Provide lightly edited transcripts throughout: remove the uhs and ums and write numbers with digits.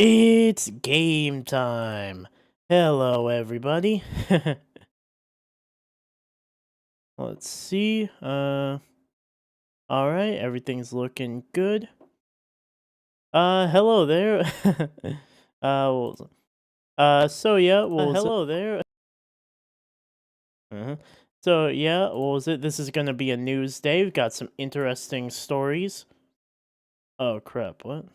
It's game time. Hello, everybody. Let's see. All right, everything's looking good. Hello there. What was it? So yeah, what was it? Hello there. uh So yeah, what was it? This is gonna be a news day. We've got some interesting stories. Oh crap! What?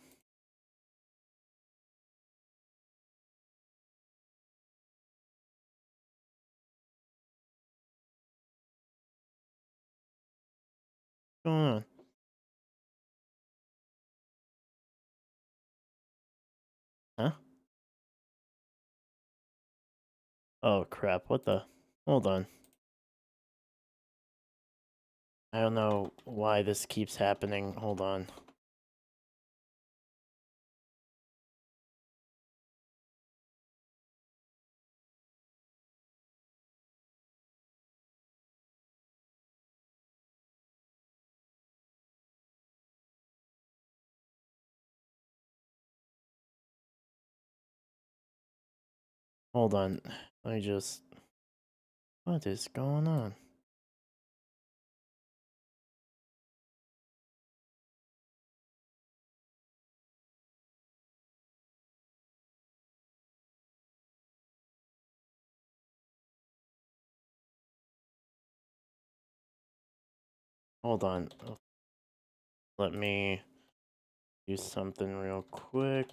What's going on? Huh? Oh crap! What the? Hold on. I don't know why this keeps happening. Hold on. Hold on. Let me just. What is going on? Hold on. Let me do something real quick.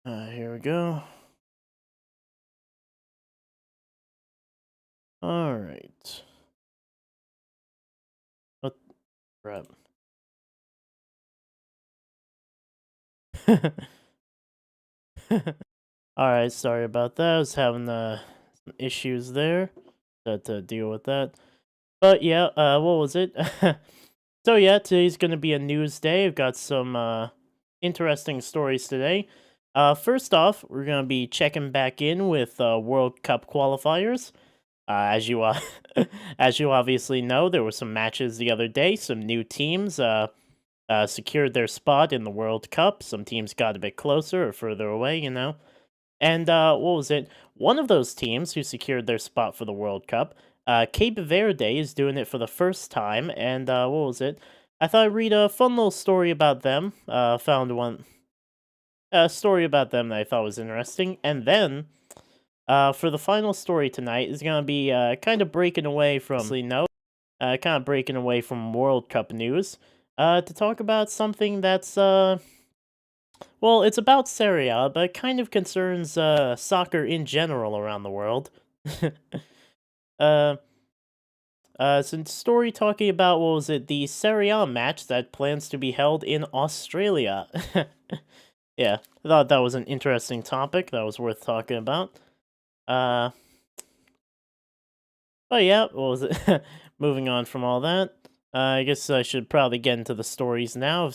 Here we go. All right. What crap? All right. Sorry about that. I was having some issues there. Had to deal with that. But yeah. What was it? So yeah, today's gonna be a news day. I've got some interesting stories today. First off, we're gonna be checking back in with World Cup qualifiers. As you as you obviously know, there were some matches the other day. Some new teams secured their spot in the World Cup. Some teams got a bit closer or further away, you know. And what was it? One of those teams who secured their spot for the World Cup, Cape Verde, is doing it for the first time. And what was it? I thought I'd read a fun little story about them. Found one a story about them that I thought was interesting, and then for the final story tonight is gonna be kind of breaking away from kind of breaking away from World Cup news to talk about something that's well, it's about Serie A, but it kind of concerns soccer in general around the world. uh, some story talking about what was it, the Serie A match that plans to be held in Australia. Yeah, I thought that was an interesting topic that was worth talking about. Uh, but yeah, what was it? Moving on from all that, I guess I should probably get into the stories now.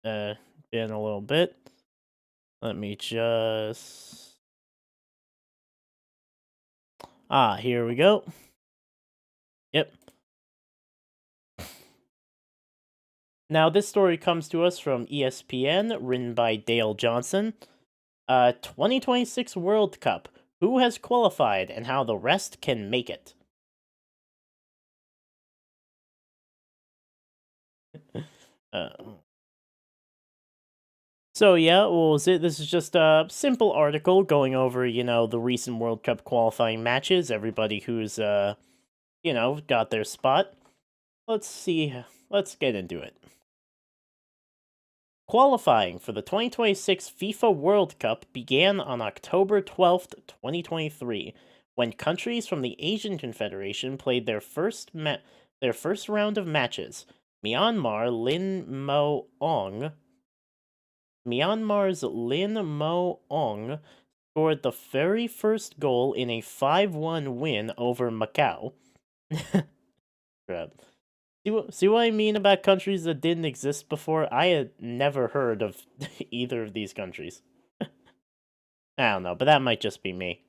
Been a little bit. Let me just. Here we go. Yep. Now, this story comes to us from ESPN, written by Dale Johnson. 2026 World Cup. Who has qualified and how the rest can make it? Uh, so yeah, what was it? This is just a simple article going over, you know, the recent World Cup qualifying matches, everybody who's you know, got their spot. Let's see. Let's get into it. Qualifying for the 2026 FIFA World Cup began on October 12th, 2023, when countries from the Asian Confederation played their first round of matches. Myanmar's Lin Mo Ong scored the very first goal in a 5-1 win over Macau. Crap. See what I mean about countries that didn't exist before? I had never heard of either of these countries. I don't know, but that might just be me.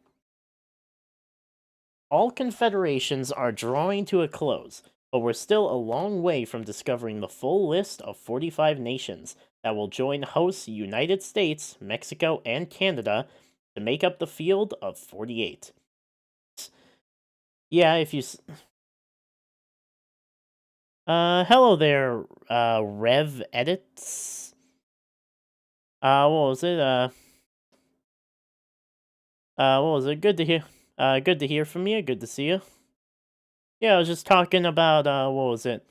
All confederations are drawing to a close, but we're still a long way from discovering the full list of 45 nations that will join hosts United States, Mexico, and Canada to make up the field of 48. Yeah, if you hello there, Rev Edits. What was it? What was it? Good to hear. Good to hear from you. Good to see you. Yeah, I was just talking about, what was it?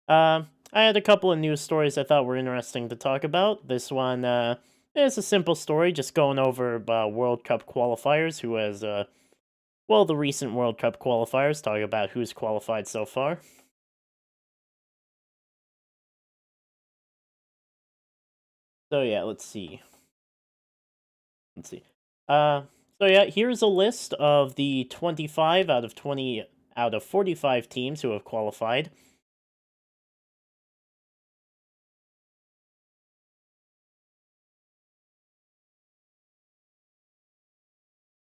I had a couple of news stories I thought were interesting to talk about. This one, is a simple story, just going over World Cup qualifiers, who has, well, the recent World Cup qualifiers, talking about who's qualified so far. So yeah, let's see. Let's see. So yeah, here's a list of the 25 out of 20 out of 45 teams who have qualified.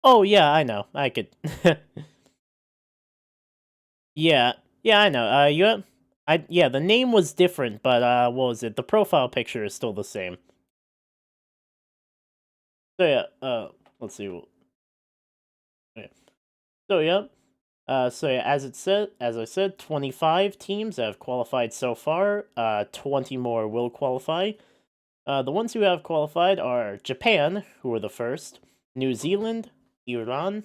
Oh yeah, I know. I could. Yeah, yeah, I know. Yeah, the name was different, but what was it? The profile picture is still the same. So yeah, let's see. Yeah. So yeah, as I said, 25 teams have qualified so far. 20 more will qualify. The ones who have qualified are Japan, who were the first, New Zealand, Iran,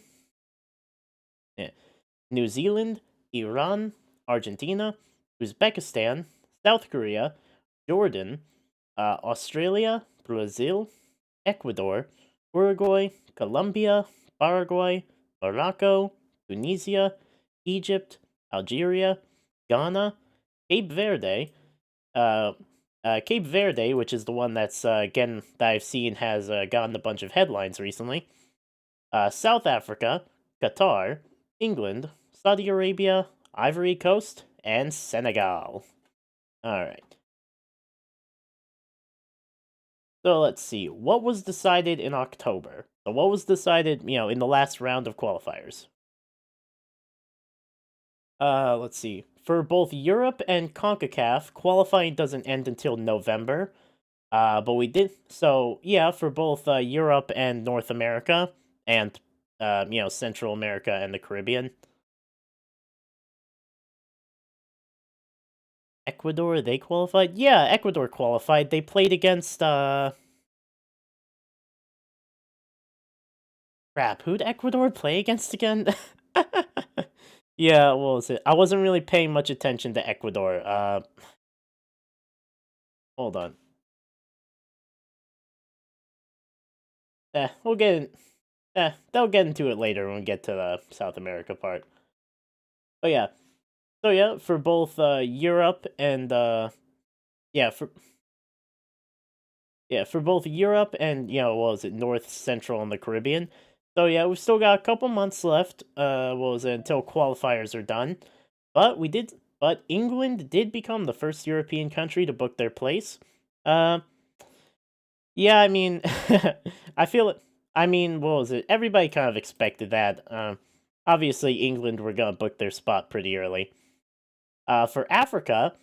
yeah, New Zealand, Iran, Argentina, Uzbekistan, South Korea, Jordan, Australia, Brazil, Ecuador, Uruguay, Colombia, Paraguay, Morocco, Tunisia, Egypt, Algeria, Ghana, Cape Verde, Cape Verde, which is the one that's again that I've seen has gotten a bunch of headlines recently. South Africa, Qatar, England, Saudi Arabia, Ivory Coast, and Senegal. All right. So let's see. What was decided in October? So what was decided, in the last round of qualifiers? Let's see. For both Europe and CONCACAF, qualifying doesn't end until November. But we did so yeah, for both Europe and North America and Central America and the Caribbean. Ecuador, they qualified? Yeah, Ecuador qualified. They played against crap, who'd Ecuador play against again? Yeah, what was it? I wasn't really paying much attention to Ecuador. Hold on. We'll get in, they'll get into it later when we get to the South America part. But yeah. So yeah, for both Europe and yeah, for both Europe and what was it, North, Central, and the Caribbean. So yeah, we've still got a couple months left. What was it, until qualifiers are done? But England did become the first European country to book their place. Uh, yeah, I mean, I feel it. I mean, what was it? Everybody kind of expected that. Obviously, England were gonna book their spot pretty early. For Africa,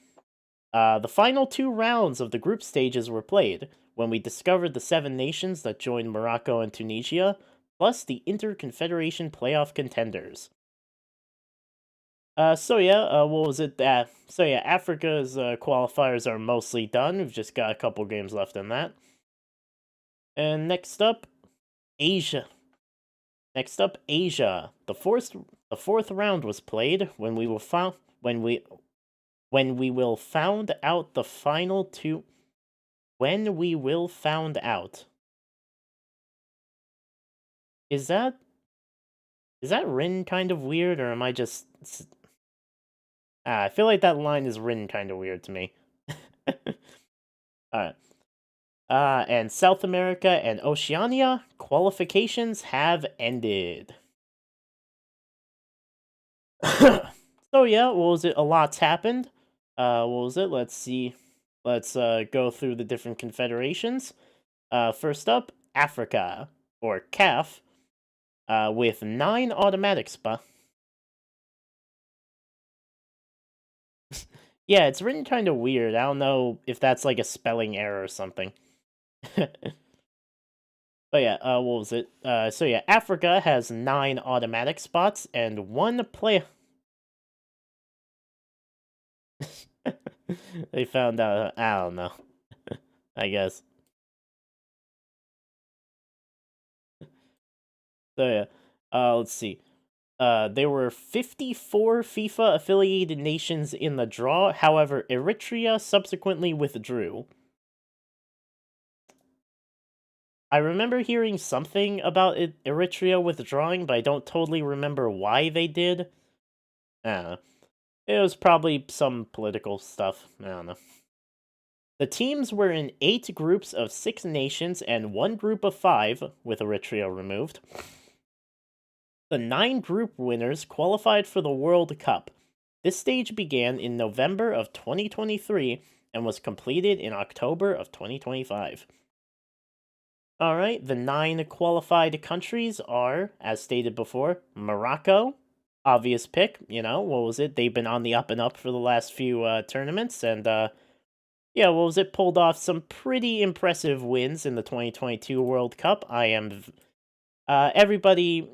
the final two rounds of the group stages were played when we discovered the 7 nations that joined Morocco and Tunisia, plus the Interconfederation playoff contenders. So yeah, what was it that? So yeah, Africa's qualifiers are mostly done. We've just got a couple games left in that. And next up, Asia. The fourth round was played when we will found when we will found out the final two. When we will found out. Is that written kind of weird, or am I just? I feel like that line is written kind of weird to me. Alright. And South America and Oceania, qualifications have ended. So yeah, what was it? A lot's happened. What was it? Let's see. Let's go through the different confederations. First up, Africa, or CAF, with 9 automatic spots. Yeah, it's written kind of weird. I don't know if that's like a spelling error or something. But yeah, what was it? So yeah, Africa has 9 automatic spots and 1 play. They found out. I don't know. I guess. So yeah, let's see. There were 54 FIFA affiliated nations in the draw. However, Eritrea subsequently withdrew. I remember hearing something about Eritrea withdrawing, but I don't totally remember why they did. I don't know. It was probably some political stuff. I don't know. The teams were in 8 groups of 6 nations and 1 group of 5, with Eritrea removed. The 9 group winners qualified for the World Cup. This stage began in November of 2023 and was completed in October of 2025. Alright, the 9 qualified countries are, as stated before, Morocco. Obvious pick, what was it? They've been on the up and up for the last few tournaments, and yeah, what was it? Pulled off some pretty impressive wins in the 2022 World Cup. Everybody,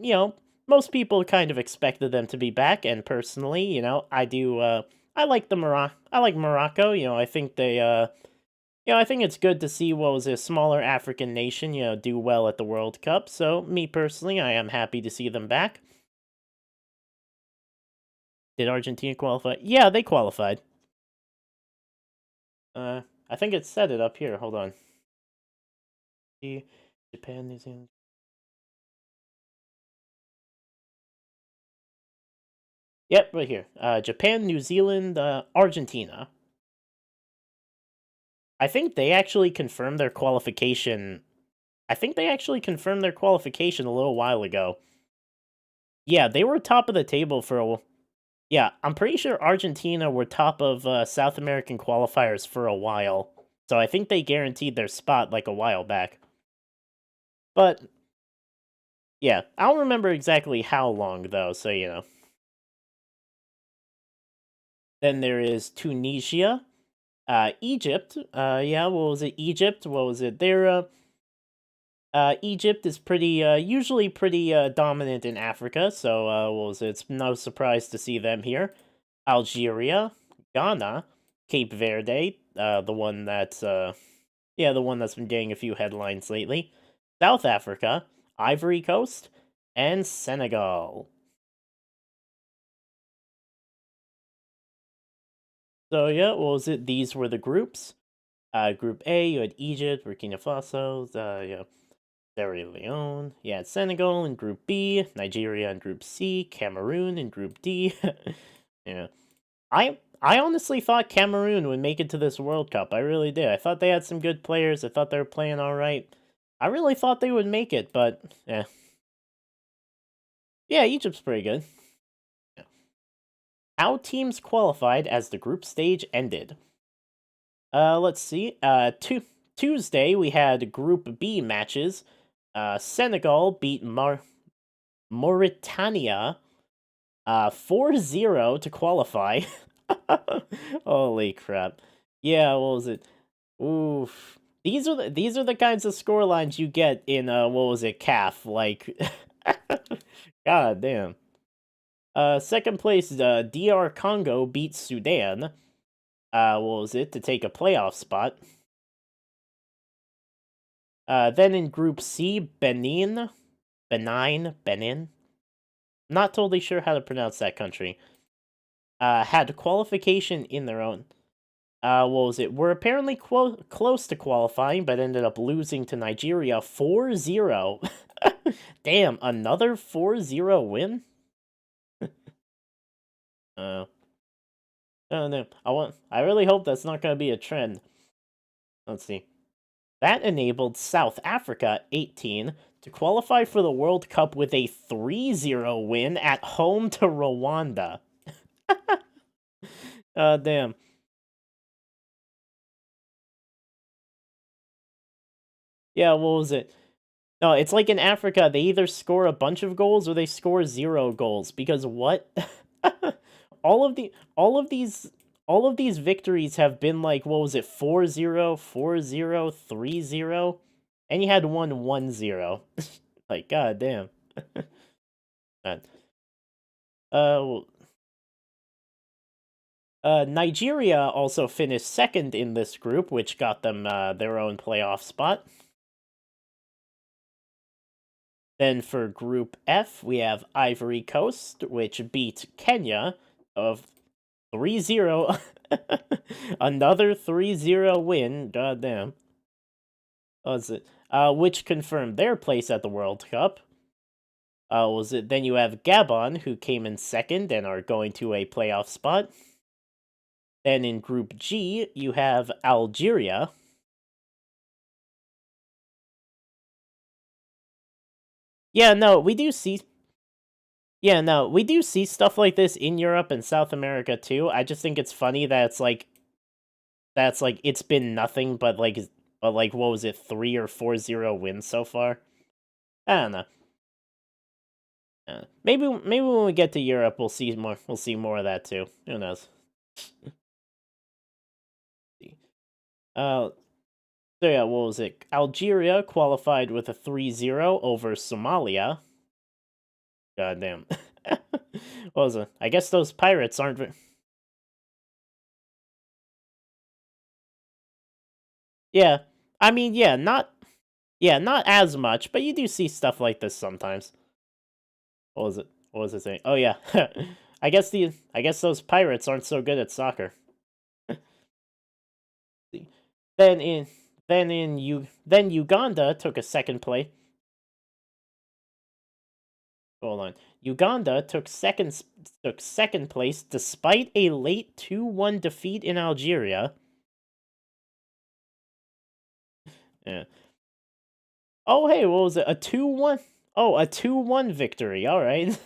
most people kind of expected them to be back, and personally, I do, I like I like Morocco, I think they, I think it's good to see what was a smaller African nation, do well at the World Cup, so me personally, I am happy to see them back. Did Argentina qualify? Yeah, they qualified. I think it said it up here, hold on. Japan, New Zealand. Yep, right here. Japan, New Zealand, Argentina. I think they actually confirmed their qualification. I think they actually confirmed their qualification a little while ago. Yeah, they were top of the table for a. Yeah, I'm pretty sure Argentina were top of South American qualifiers for a while. So I think they guaranteed their spot like a while back. But yeah, I don't remember exactly how long though, so. Then there is Tunisia, Egypt. Yeah, what was it? Egypt. What was it? Egypt is pretty usually pretty dominant in Africa, so what was it? It's no surprise to see them here. Algeria, Ghana, Cape Verde, the one that's the one that's been getting a few headlines lately. South Africa, Ivory Coast, and Senegal. So yeah, what was it? These were the groups. Group A, you had Egypt, Burkina Faso, Sierra Leone, Senegal in Group B, Nigeria in Group C, Cameroon in Group D. Yeah, I honestly thought Cameroon would make it to this World Cup. I really did. I thought they had some good players. I thought they were playing all right. I really thought they would make it, but yeah, Egypt's pretty good. Yeah. How teams qualified as the group stage ended. Let's see. Tuesday we had Group B matches. Senegal beat Mauritania 4-0 to qualify. Holy crap. Yeah, what was it? Oof. These are the kinds of score lines you get in what was it, CAF, like God damn. Second place, DR Congo beat Sudan. What was it, to take a playoff spot. Then in Group C, Benin. Not totally sure how to pronounce that country. Had qualification in their own. What was it? Were apparently close to qualifying, but ended up losing to Nigeria 4-0. Damn, another 4-0 win? Oh no. I really hope that's not going to be a trend. Let's see. That enabled South Africa, 18, to qualify for the World Cup with a 3-0 win at home to Rwanda. Damn. Yeah, what was it? No, it's like in Africa, they either score a bunch of goals or they score 0 goals, because what? All of the all of these victories have been like, what was it, 4-0, 4-0, 3-0, and you had one 1-0. Like, goddamn. Uh, uh, Nigeria also finished second in this group, which got them their own playoff spot. Then for Group F, we have Ivory Coast, which beat Kenya of 3-0. Another 3-0 win. Goddamn. Was it? Which confirmed their place at the World Cup. Was it? Then you have Gabon, who came in second and are going to a playoff spot. Then in Group G, you have Algeria. Yeah, no, we do see. Yeah, no, we do see stuff like this in Europe and South America too. I just think it's funny that it's like it's been nothing but like what was it, 3 or 4-0 wins so far. I don't know. Maybe when we get to Europe, we'll see more. We'll see more of that too. Who knows? Uh, so yeah, what was it? Algeria qualified with a 3-0 over Somalia. Goddamn. What was it? I guess those pirates aren't. Yeah, I mean, not as much, but you do see stuff like this sometimes. What was it? What was it saying? Oh yeah, I guess those pirates aren't so good at soccer. Then in then Uganda took a second place. Hold on. Uganda took second place despite a late 2-1 defeat in Algeria. Yeah. Oh hey, what was it? A 2-1? Oh, a 2-1 victory. All right.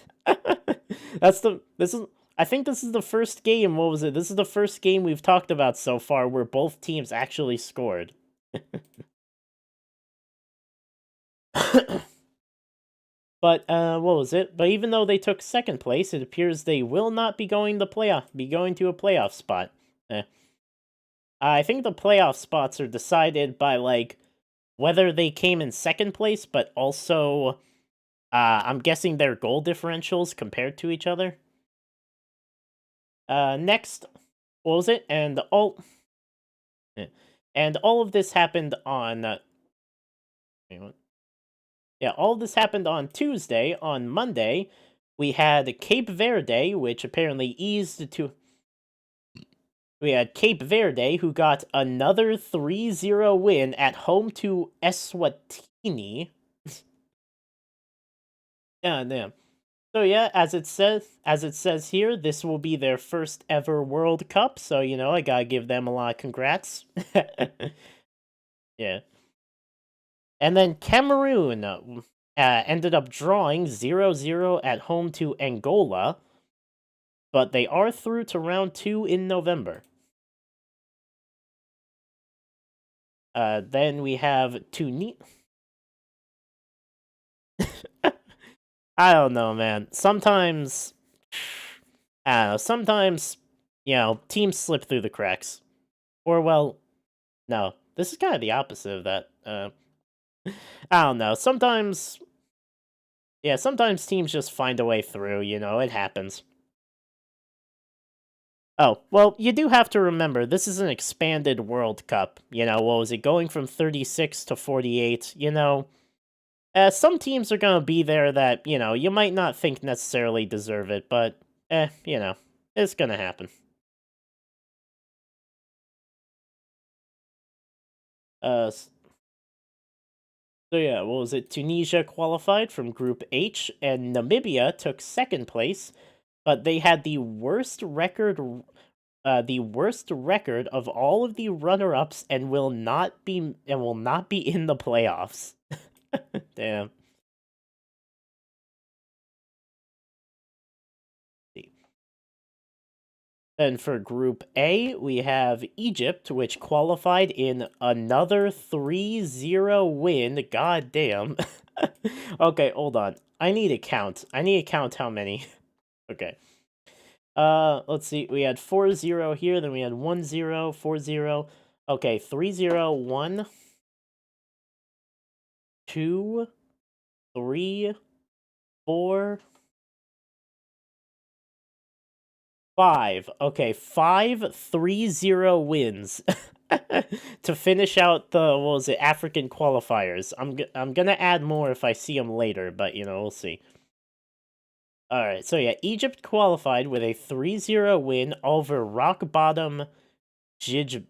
This is I think this is the first game. What was it? This is the first game we've talked about so far where both teams actually scored. But what was it? But even though they took second place, it appears they will not be going to a playoff spot. Eh. I think the playoff spots are decided by like whether they came in second place, but also I'm guessing their goal differentials compared to each other. Next, what was it? Eh. And all of this happened on. Yeah, all of this happened on Tuesday. On Monday, we had Cape Verde, which apparently eased to. We had Cape Verde, who got another 3-0 win at home to Eswatini. Yeah, damn. So yeah, as it says here, this will be their first ever World Cup. So you know, I gotta give them a lot of congrats. Yeah, and then Cameroon ended up drawing 0-0 at home to Angola, but they are through to round 2 in November. Then we have Tunisia. I don't know, man. Sometimes, I don't know. Sometimes, you know, teams slip through the cracks. Or well, no, this is kind of the opposite of that. I don't know. Sometimes, yeah, sometimes teams just find a way through. You know, it happens. Oh, well, you do have to remember this is an expanded World Cup. You know, what was it, going from 36 to 48? You know, some teams are gonna be there that you know you might not think necessarily deserve it, but you know, it's gonna happen. So yeah, what was it? Tunisia qualified from Group H, and Namibia took second place, but they had the worst record of all of the runner-ups, and will not be in the playoffs. Damn. Then for Group A, we have Egypt, which qualified in another 3-0 win. God damn. Okay, hold on. I need to count. I need to count how many. Okay. Let's see. We had 4-0 here, then we had 1-0, 4-0. Okay, 3-0, 1, 2, 3, 4, 5. Okay, 5-3-0 wins to finish out the what was it, African qualifiers. I'm gonna add more if I see them later, but we'll see. All right, so yeah, Egypt qualified with a 3-0 win over rock bottom Jij.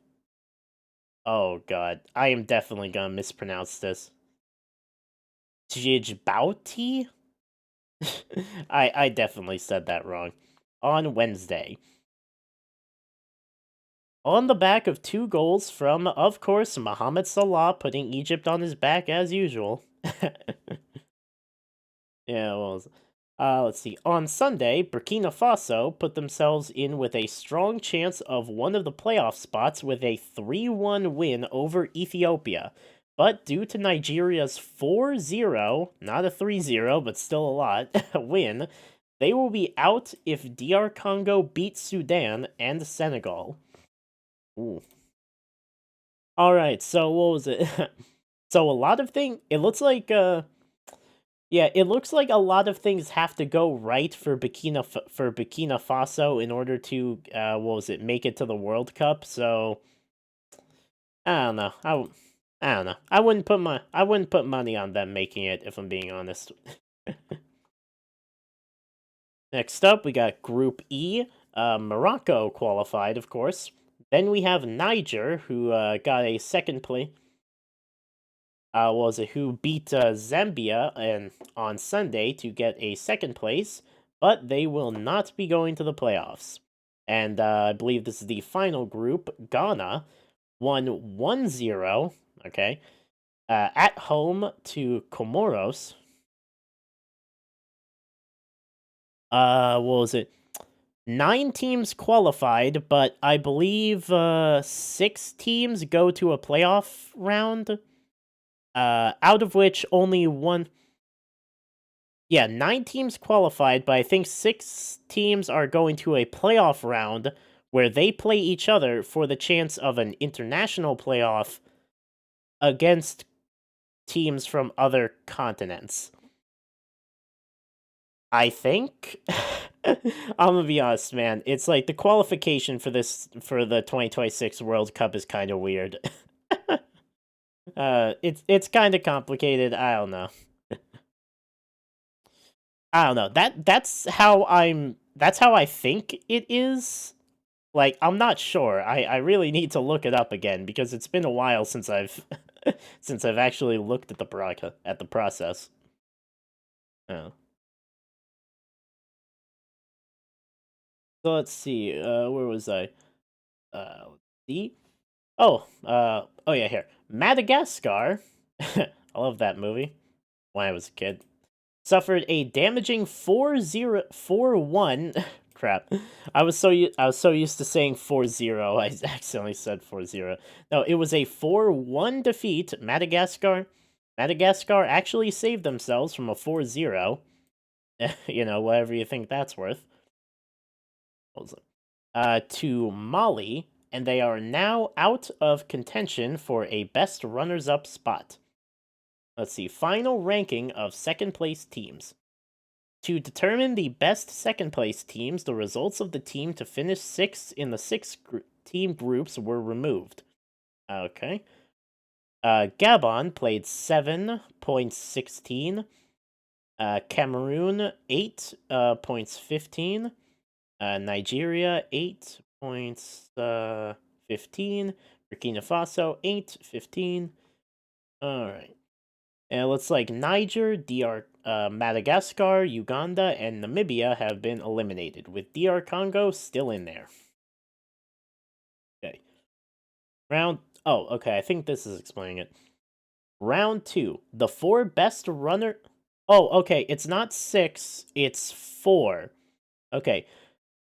Oh god, I am definitely gonna mispronounce this. Djibouti? I definitely said that wrong. On Wednesday. On the back of 2 goals from, of course, Mohamed Salah, putting Egypt on his back as usual. Yeah, well, let's see. On Sunday, Burkina Faso put themselves in with a strong chance of one of the playoff spots with a 3-1 win over Ethiopia. But due to Nigeria's 4-0, not a 3-0, but still a lot, win, they will be out if DR Congo beats Sudan and Senegal. Ooh. All right, so what was it? So a lot of things. It looks like yeah, it looks like a lot of things have to go right for Burkina Faso in order to what was it, make it to the World Cup. So I don't know. I don't know. I wouldn't put money on them making it, if I'm being honest. Next up, we got Group E. Morocco qualified, of course. Then we have Niger, who got a second place. Was it who beat Zambia and on Sunday to get a second place, but they will not be going to the playoffs. And I believe this is the final group. Ghana won 1-0, okay, at home to Comoros. What was it? 9 teams qualified, but I believe 6 teams go to a playoff round. Out of which only one. Yeah, 9 teams qualified, but I think 6 teams are going to a playoff round where they play each other for the chance of an international playoff against teams from other continents. I think. I'm gonna be honest, man. It's like the qualification for the 2026 World Cup is kind of weird. It's kind of complicated. I don't know. I don't know. That's how I think it is. Like, I'm not sure. I really need to look it up again because it's been a while since I've since I've actually looked at the process. Oh. So let's see. Where was I? Let's see. Oh yeah, here. Madagascar. I love that movie when I was a kid. Suffered a damaging 4-1. Crap. I was so used to saying 4-0, I accidentally said 4-0. No, it was a 4-1 defeat. Madagascar actually saved themselves from a 4-0. Whatever you think that's worth. To Mali, and they are now out of contention for a best runners-up spot. Let's see, final ranking of second place teams. To determine the best second place teams, the results of the team to finish 6th in the 6 team groups were removed. Okay. Gabon played 7.16. Cameroon 8.15. Nigeria 8.15. Burkina Faso 8.15. All right. And it looks like Niger, Madagascar, Uganda, and Namibia have been eliminated, with DR Congo still in there. Okay. Okay, I think this is explaining it. Round 2. The 4 best runner... Oh, okay, it's not 6, it's 4. Okay,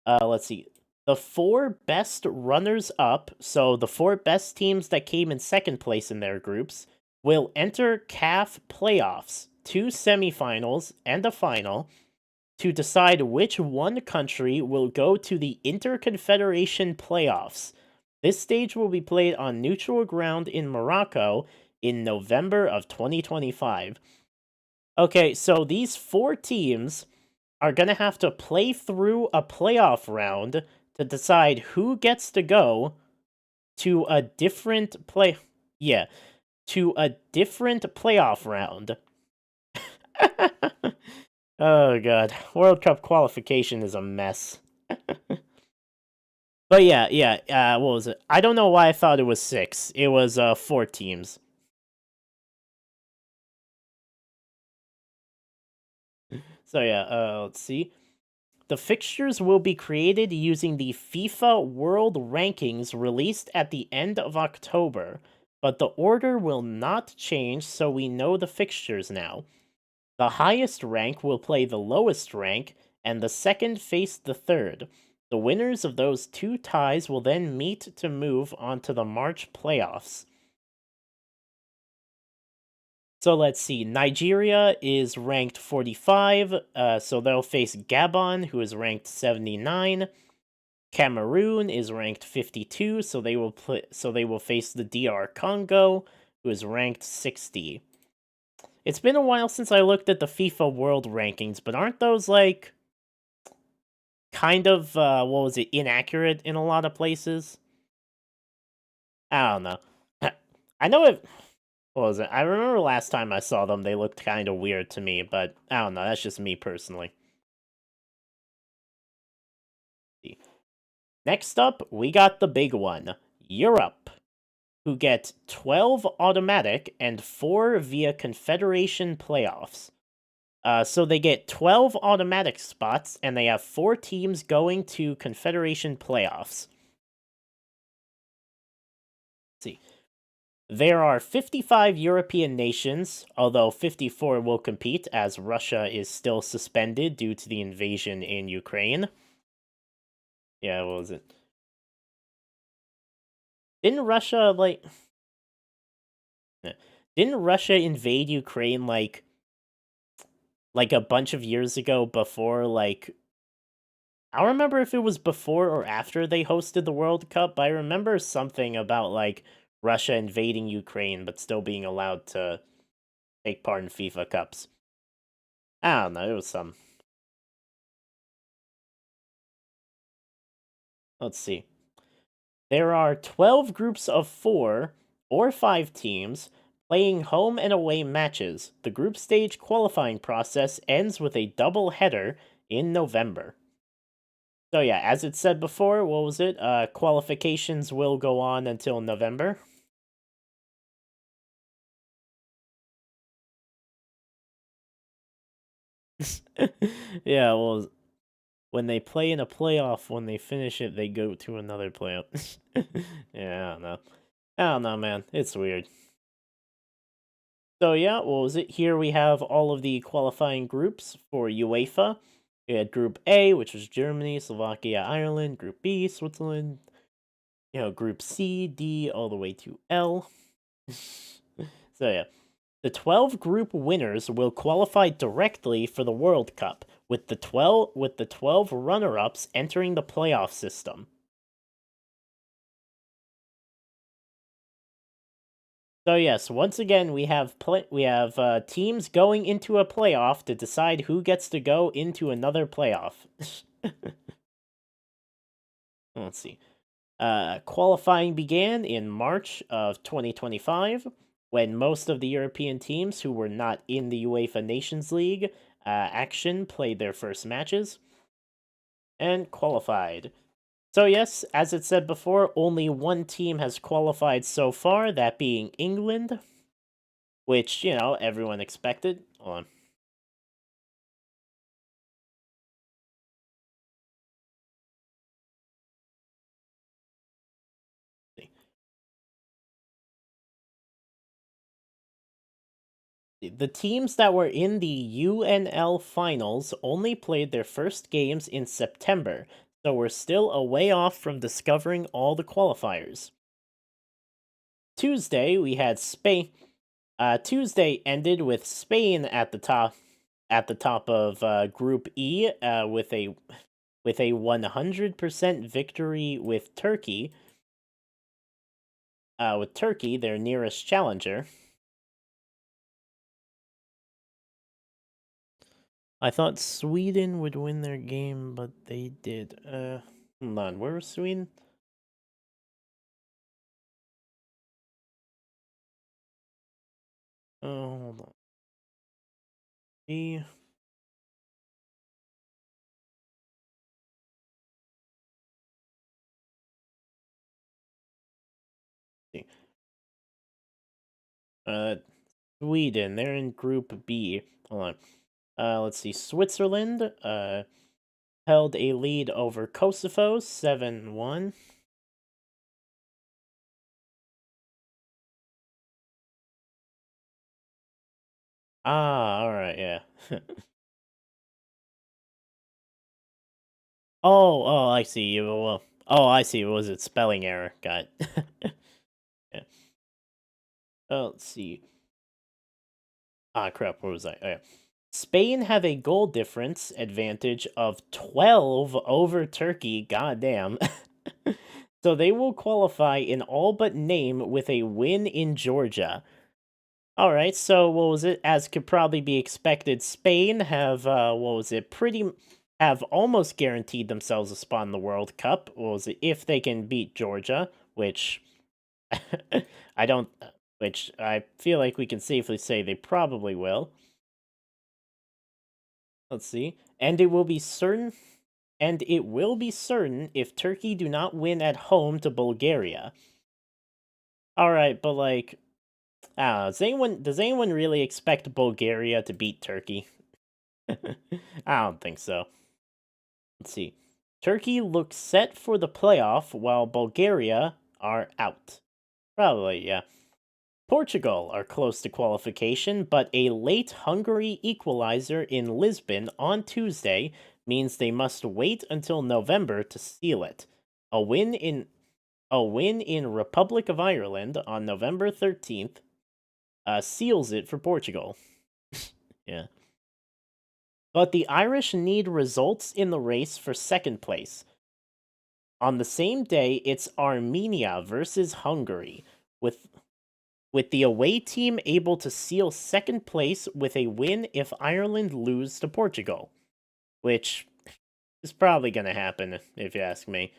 let's see. The 4 best runners-up, so the 4 best teams that came in second place in their groups, will enter CAF playoffs, 2 semifinals and a final, to decide which one country will go to the Interconfederation playoffs. This stage will be played on neutral ground in Morocco in November of 2025. Okay, so these 4 teams are going to have to play through a playoff round to decide who gets to go to a different to a different playoff round. Oh god, World Cup qualification is a mess. But yeah, what was it? I don't know why I thought it was 6. It was 4 teams. So yeah, let's see. The fixtures will be created using the FIFA World Rankings released at the end of October, but the order will not change, so we know the fixtures now. The highest rank will play the lowest rank, and the second face the third. The winners of those 2 ties will then meet to move on to the March playoffs. So let's see. Nigeria is ranked 45, so they'll face Gabon, who is ranked 79. Cameroon is ranked 52, so they will face the DR Congo, who is ranked 60. It's been a while since I looked at the FIFA World Rankings, but aren't those like kind of inaccurate in a lot of places? I don't know. I know it. What was it? I remember last time I saw them, they looked kind of weird to me, but I don't know. That's just me personally. Next up, we got the big one, Europe, who get 12 automatic and 4 via Confederation playoffs. So they get 12 automatic spots, and they have 4 teams going to Confederation playoffs. Let's see. There are 55 European nations, although 54 will compete as Russia is still suspended due to the invasion in Ukraine. Yeah, what was it? Didn't Russia, Didn't Russia invade Ukraine, like a bunch of years ago before, I don't remember if it was before or after they hosted the World Cup, but I remember something about, Russia invading Ukraine but still being allowed to take part in FIFA Cups. I don't know, it was some. Let's see. There are 12 groups of 4 or 5 teams playing home and away matches. The group stage qualifying process ends with a double header in November. So yeah, as it said before, what was it? Qualifications will go on until November. Yeah, well, when they play in a playoff, when they finish it, they go to another playoff. Yeah, I don't know. I don't know, man. It's weird. So yeah, what was it? Here we have all of the qualifying groups for UEFA. We had Group A, which was Germany, Slovakia, Ireland. Group B, Switzerland. Group C, D, all the way to L. So yeah. The 12 group winners will qualify directly for the World Cup, with the 12 runner-ups entering the playoff system. So yes, once again we have teams going into a playoff to decide who gets to go into another playoff. Let's see. Qualifying began in March of 2025, when most of the European teams who were not in the UEFA Nations League action played their first matches and qualified. So yes, as it said before, only one team has qualified so far, that being England, which, everyone expected. Hold on. The teams that were in the UNL finals only played their first games in September, So we're still a way off from discovering all the qualifiers. Tuesday, we had Spain. Tuesday ended with Spain at the top of Group E with a 100% victory with Turkey. With Turkey, their nearest challenger. I thought Sweden would win their game, but they did. Hold on, where was Sweden? Oh, hold on. E. Sweden, they're in Group B. Hold on. Let's see. Switzerland, held a lead over Kosovo, 7-1. Ah, alright, yeah. Oh, I see. Well, I see. Was it spelling error? Got it. Yeah. Oh, let's see. Ah, crap. Where was I? Oh, yeah. Spain have a goal difference advantage of 12 over Turkey. Goddamn. So they will qualify in all but name with a win in Georgia. All right, so what was it? As could probably be expected, Spain have have almost guaranteed themselves a spot in the World Cup. What was it? If they can beat Georgia, which I don't, which I feel like we can safely say they probably will. Let's see, and it will be certain if Turkey do not win at home to Bulgaria. All right, but like, I don't know, does anyone really expect Bulgaria to beat Turkey? I don't think so. Let's see. Turkey looks set for the playoff while Bulgaria are out. Probably, yeah. Portugal are close to qualification, but a late Hungary equalizer in Lisbon on Tuesday means they must wait until November to seal it. A win in Republic of Ireland on November 13th seals it for Portugal. Yeah. But the Irish need results in the race for second place. On the same day, it's Armenia versus Hungary, with the away team able to seal second place with a win if Ireland lose to Portugal, which is probably going to happen if you ask me.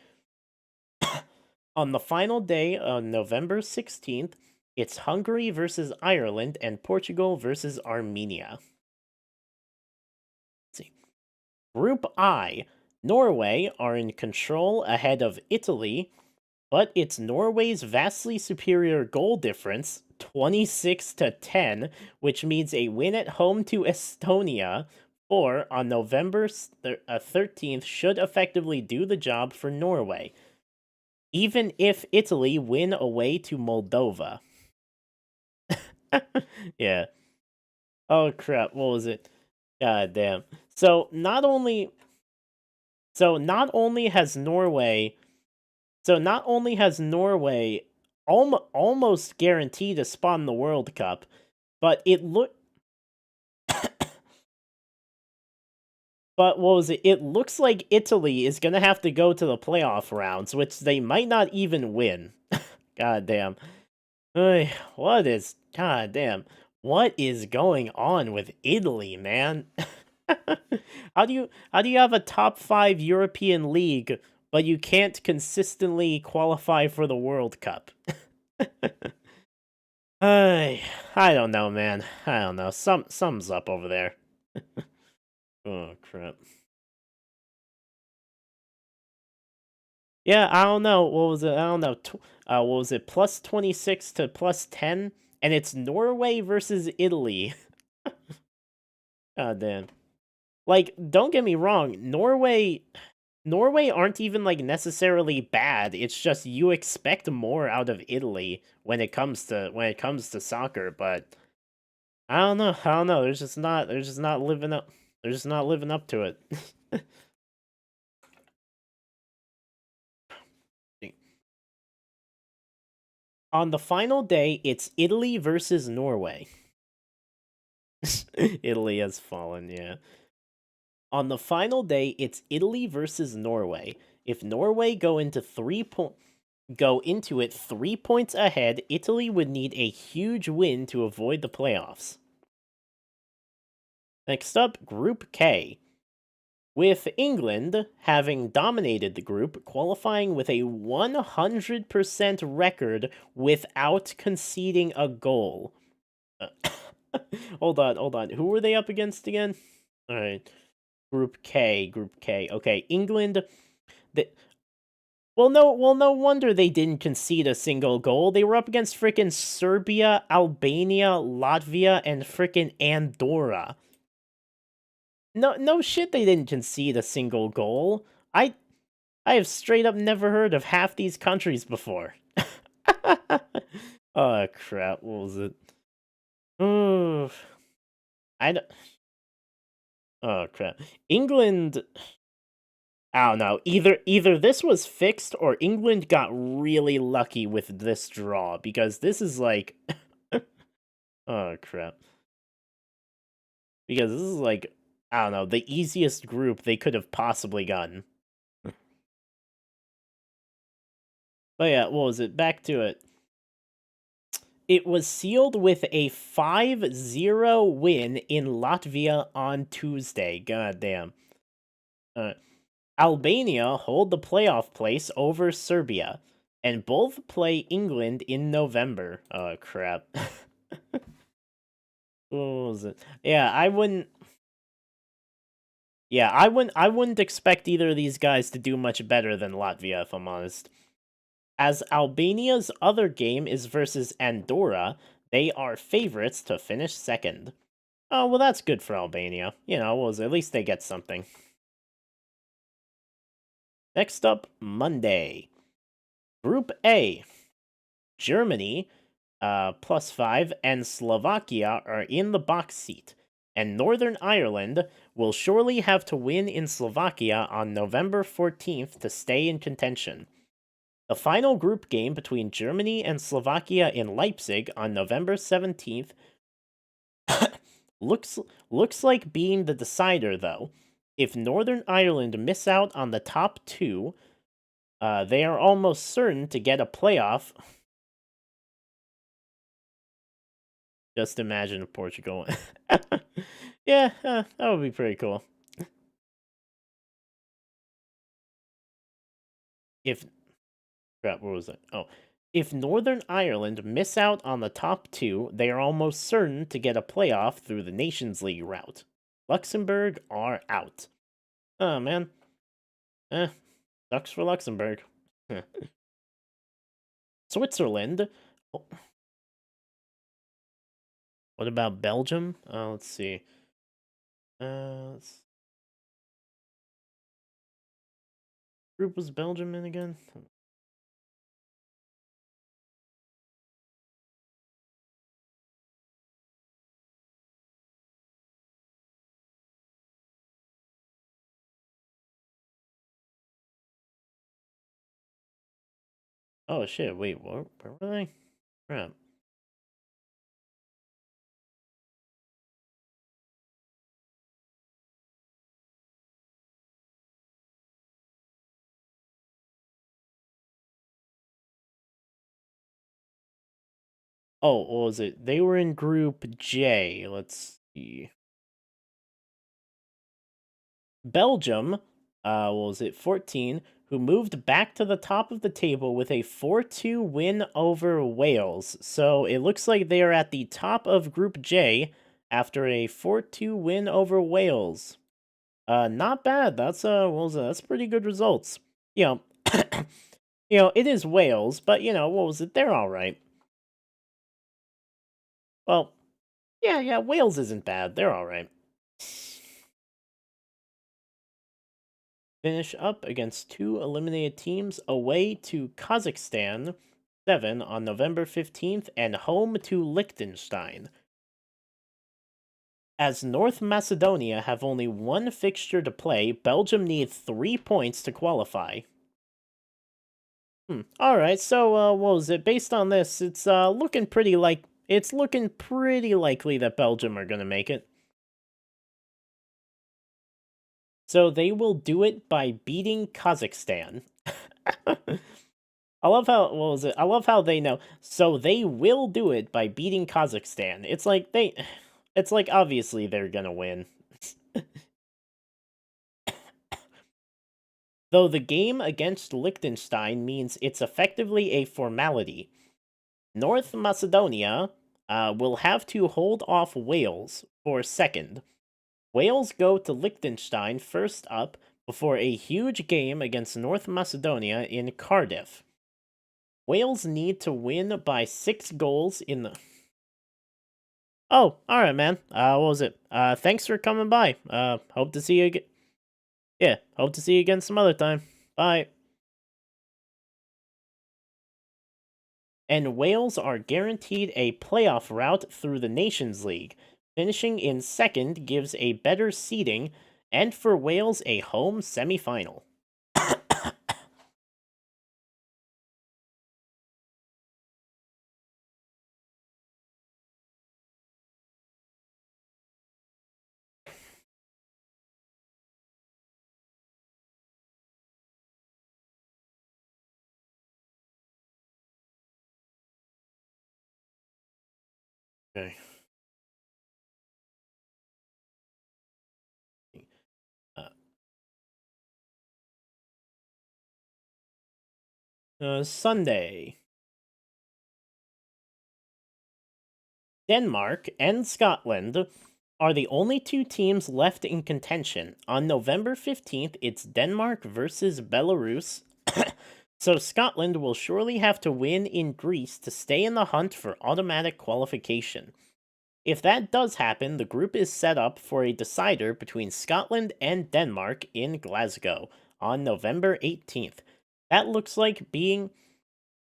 On the final day on November 16th, it's Hungary versus Ireland and Portugal versus Armenia. Let's see. Group I, Norway are in control ahead of Italy, but it's Norway's vastly superior goal difference, 26-10, which means a win at home to Estonia, or on November 13th should effectively do the job for Norway, even if Italy win away to Moldova. Yeah. Oh crap, what was it? God damn. Not only has Norway almost guaranteed a spot in the World Cup, but but what was it? It looks like Italy is gonna have to go to the playoff rounds, which they might not even win. God damn. What is going on with Italy, man? How do you have a top 5 European league, but you can't consistently qualify for the World Cup? I don't know, man. I don't know. Something's up over there. Oh crap. Yeah, I don't know. What was it? I don't know. What was it? Plus 26 to plus 10, and it's Norway versus Italy. God damn. Like, don't get me wrong. Norway aren't even like necessarily bad. It's just you expect more out of Italy when it comes to soccer, but I don't know. I don't know. They're just not living up to it. On the final day, it's Italy versus Norway. Italy has fallen, yeah. On the final day, it's Italy versus Norway. If Norway go into it 3 points ahead, Italy would need a huge win to avoid the playoffs. Next up, Group K. With England having dominated the group, qualifying with a 100% record without conceding a goal. Hold on. Who were they up against again? All right. Group K. Okay, England. No wonder they didn't concede a single goal. They were up against frickin' Serbia, Albania, Latvia, and frickin' Andorra. No shit, they didn't concede a single goal. I have straight up never heard of half these countries before. Oh crap! What was it? Ooh, Oh crap! England. I don't know. Either this was fixed or England got really lucky with this draw because this is like oh crap. Because this is like I don't know, the easiest group they could have possibly gotten. But yeah, what was it? Back to it. It was sealed with a 5-0 win in Latvia on Tuesday. God damn. Albania hold the playoff place over Serbia, and both play England in November. Oh crap. What was it? Yeah, I wouldn't. Yeah, I wouldn't expect either of these guys to do much better than Latvia, if I'm honest. As Albania's other game is versus Andorra, they are favorites to finish second. Oh, well, that's good for Albania. You know, well, at least they get something. Next up, Monday. Group A. Germany, +5, and Slovakia are in the box seat, and Northern Ireland will surely have to win in Slovakia on November 14th to stay in contention. The final group game between Germany and Slovakia in Leipzig on November 17th looks like being the decider, though. If Northern Ireland miss out on the top two, they are almost certain to get a playoff. Just imagine Portugal. Yeah, that would be pretty cool. If crap, what was it? Oh, if Northern Ireland miss out on the top two, they are almost certain to get a playoff through the Nations League route. Luxembourg are out. Oh man. Sucks for Luxembourg. Switzerland. Oh. What about Belgium? Let's see. Group was Belgium in again? Oh shit! Wait, where were they? Crap. Oh, what was it? They were in Group J. Let's see. Belgium, what was it? 14, who moved back to the top of the table with a 4-2 win over Wales. So it looks like they are at the top of Group J after a 4-2 win over Wales. Not bad. That's pretty good results. You know, it is Wales, but what was it? They're all right. Well, yeah, Wales isn't bad. They're all right. Finish up against two eliminated teams away to Kazakhstan 7 on November 15th and home to Liechtenstein. As North Macedonia have only one fixture to play, Belgium need 3 points to qualify. All right. So, what was it? Based on this, it's looking pretty likely that Belgium are gonna make it. So they will do it by beating Kazakhstan. I love how what was it? I love how they know. So they will do it by beating Kazakhstan. It's like obviously they're gonna win. Though the game against Liechtenstein means it's effectively a formality. North Macedonia will have to hold off Wales for second. Wales go to Liechtenstein first up before a huge game against North Macedonia in Cardiff. Wales need to win by 6 goals in the. Oh, all right, man. What was it? Thanks for coming by. Hope to see you again. Yeah, hope to see you again some other time. Bye. And Wales are guaranteed a playoff route through the Nations League. Finishing in second gives a better seeding, and for Wales, a home semifinal. Okay. Uh, Sunday. Denmark and Scotland are the only two teams left in contention. On November 15th, it's Denmark versus Belarus. So Scotland will surely have to win in Greece to stay in the hunt for automatic qualification. If that does happen, the group is set up for a decider between Scotland and Denmark in Glasgow on November 18th. That looks like being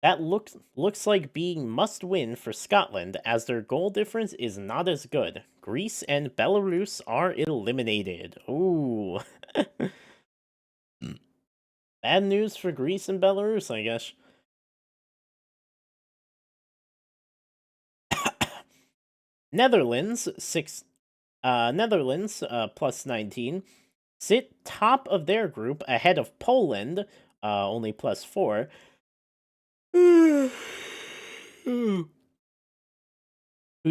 must win for Scotland as their goal difference is not as good. Greece and Belarus are eliminated. Ooh. Bad news for Greece and Belarus, I guess. Netherlands plus 19 sit top of their group ahead of Poland, only plus 4. Who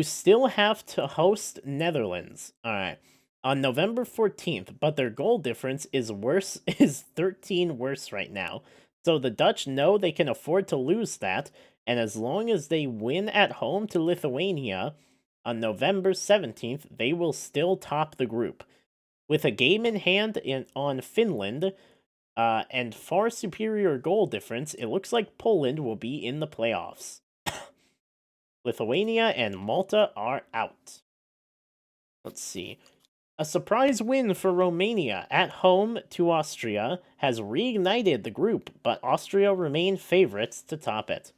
still have to host Netherlands. All right. On November 14th, but their goal difference is worse is 13 worse right now. So the Dutch know they can afford to lose that, and as long as they win at home to Lithuania on November 17th, they will still top the group. With a game in hand on Finland and far superior goal difference, it looks like Poland will be in the playoffs. Lithuania and Malta are out. Let's see. A surprise win for Romania at home to Austria has reignited the group, but Austria remain favorites to top it.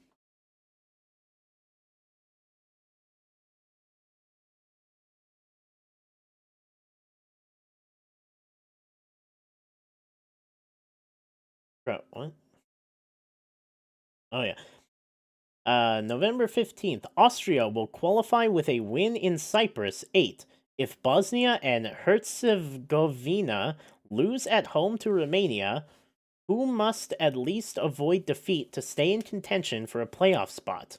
What? Oh, yeah. November 15th, Austria will qualify with a win in Cyprus 8. If Bosnia and Herzegovina lose at home to Romania, who must at least avoid defeat to stay in contention for a playoff spot?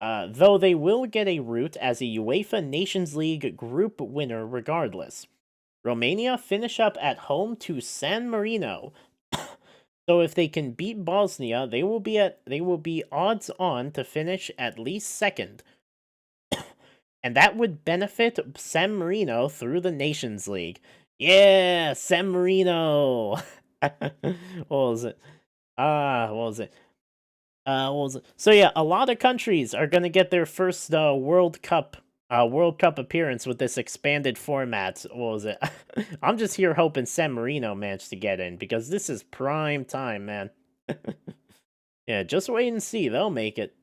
Though they will get a route as a UEFA Nations League group winner regardless. Romania finish up at home to San Marino. So if they can beat Bosnia, they will be odds on to finish at least second. And that would benefit San Marino through the Nations League. Yeah, San Marino. What was it? What was it? So yeah, a lot of countries are gonna get their first World Cup appearance with this expanded format. What was it? I'm just here hoping San Marino managed to get in because this is prime time, man. Yeah, just wait and see. They'll make it.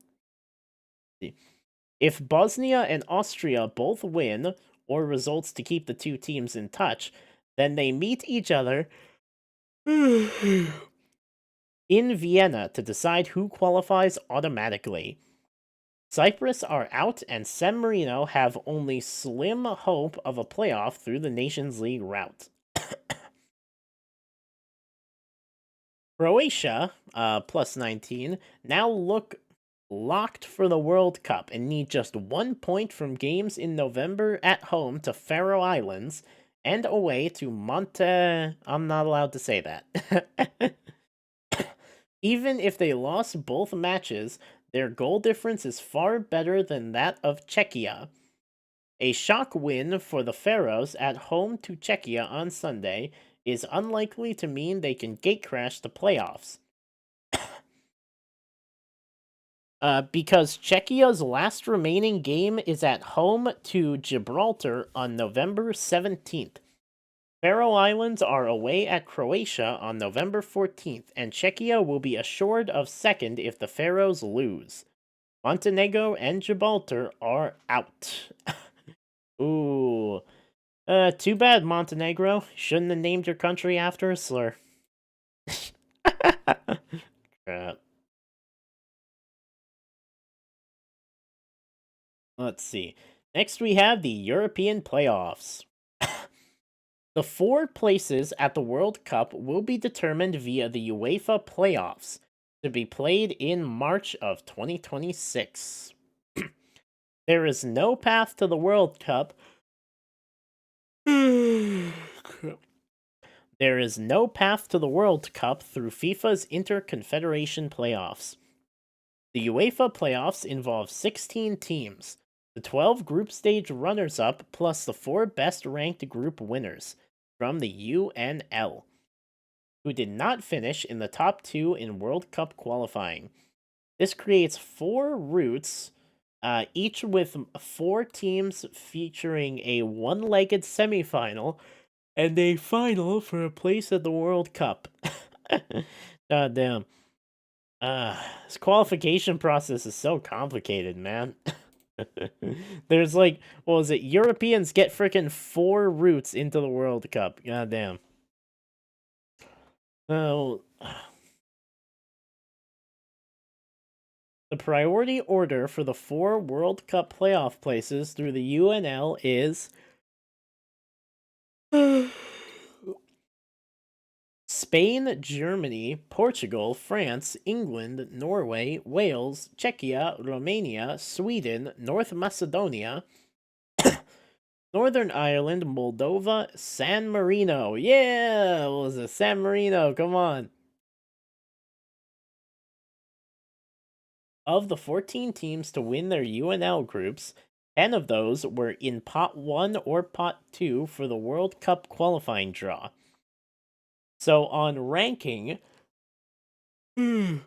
If Bosnia and Austria both win, or results to keep the two teams in touch, then they meet each other in Vienna to decide who qualifies automatically. Cyprus are out, and San Marino have only slim hope of a playoff through the Nations League route. Croatia, plus 19, now look locked for the World Cup and need just 1 point from games in November at home to Faroe Islands and away to Monte. I'm not allowed to say that. Even if they lost both matches, their goal difference is far better than that of Czechia. A shock win for the Faroes at home to Czechia on Sunday is unlikely to mean they can gatecrash the playoffs. Because Czechia's last remaining game is at home to Gibraltar on November 17th. Faroe Islands are away at Croatia on November 14th, and Czechia will be assured of second if the Faroes lose. Montenegro and Gibraltar are out. Ooh. Too bad, Montenegro. Shouldn't have named your country after a slur. Crap. Let's see. Next, we have the European playoffs. The 4 places at the World Cup will be determined via the UEFA playoffs to be played in March of 2026. There is no path to the World Cup. There is no path to the World Cup through FIFA's Interconfederation playoffs. The UEFA playoffs involve 16 teams, the 12 group stage runners up, plus the 4 best ranked group winners from the UNL, who did not finish in the top 2 in World Cup qualifying. This creates 4 routes, each with 4 teams featuring a one-legged semifinal and a final for a place at the World Cup. God damn. This qualification process is so complicated, man. There's like, what was it? Europeans get freaking 4 routes into the World Cup. God damn. Oh. The priority order for the 4 World Cup playoff places through the UNL is Spain, Germany, Portugal, France, England, Norway, Wales, Czechia, Romania, Sweden, North Macedonia, Northern Ireland, Moldova, San Marino. Yeah, what was it? San Marino, come on. Of the 14 teams to win their UNL groups, 10 of those were in Pot 1 or Pot 2 for the World Cup qualifying draw. So on ranking, would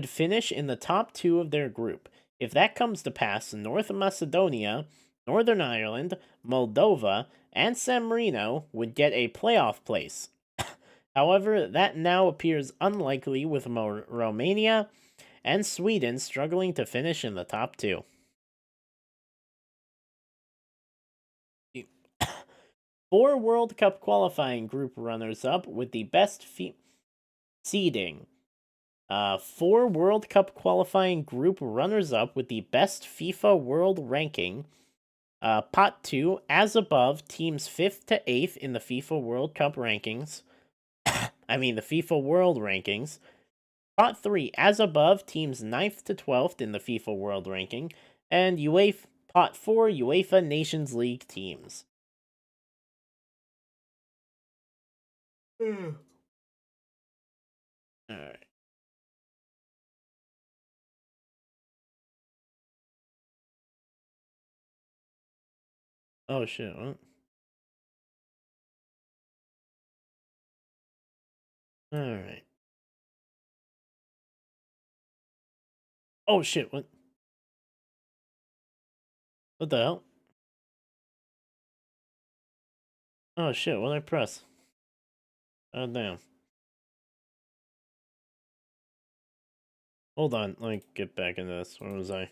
finish in the top 2 of their group. If that comes to pass, North Macedonia, Northern Ireland, Moldova, and San Marino would get a playoff place. However, that now appears unlikely with Romania and Sweden struggling to finish in the top 2. 4 World Cup qualifying group runners-up with the best seeding. 4 World Cup qualifying group runners-up with the best FIFA World Ranking. Pot 2, as above, teams 5th to 8th in the FIFA World Cup rankings. The FIFA World Rankings. Pot 3, as above, teams 9th to 12th in the FIFA World Ranking. And Pot 4, UEFA Nations League teams. Alright. Oh shit, what? Alright. Oh shit, what? What the hell? Oh shit, what did I press? Oh damn. Hold on, let me get back into this. Where was I?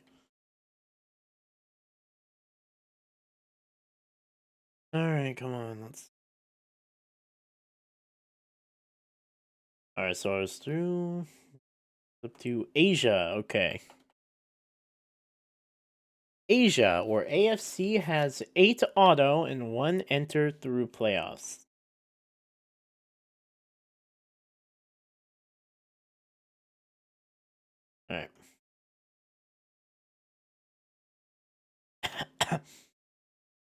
Alright, come on, let's... Alright, so I was through. Up to Asia, okay. Asia, or AFC, has 8 auto and 1 enter through playoffs. Alright.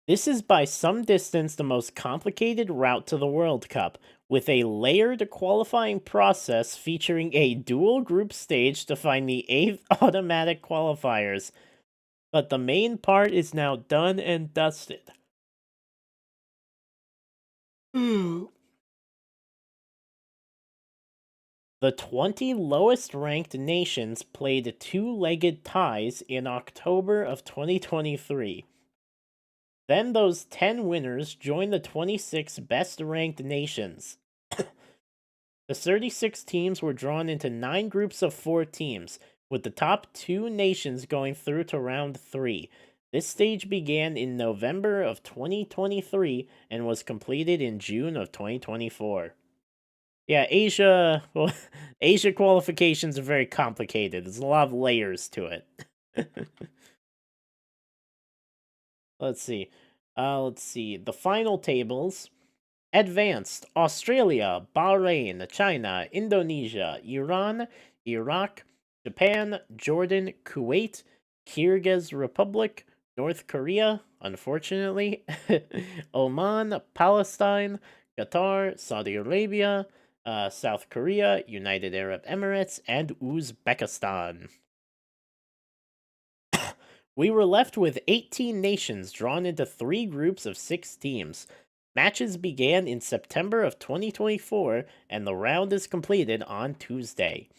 This is by some distance the most complicated route to the World Cup, with a layered qualifying process featuring a dual group stage to find the 8th automatic qualifiers. But the main part is now done and dusted. The 20 lowest ranked nations played two-legged ties in October of 2023. Then those 10 winners joined the 26 best ranked nations. The 36 teams were drawn into 9 groups of 4 teams, with the top 2 nations going through to round 3. This stage began in November of 2023 and was completed in June of 2024. Yeah, Asia. Well, Asia qualifications are very complicated. There's a lot of layers to it. Let's see. Let's see. The final tables: advanced: Australia, Bahrain, China, Indonesia, Iran, Iraq, Japan, Jordan, Kuwait, Kyrgyz Republic, North Korea, unfortunately, Oman, Palestine, Qatar, Saudi Arabia, South Korea, United Arab Emirates, and Uzbekistan. We were left with 18 nations drawn into 3 groups of 6 teams. Matches began in September of 2024, and the round is completed on Tuesday.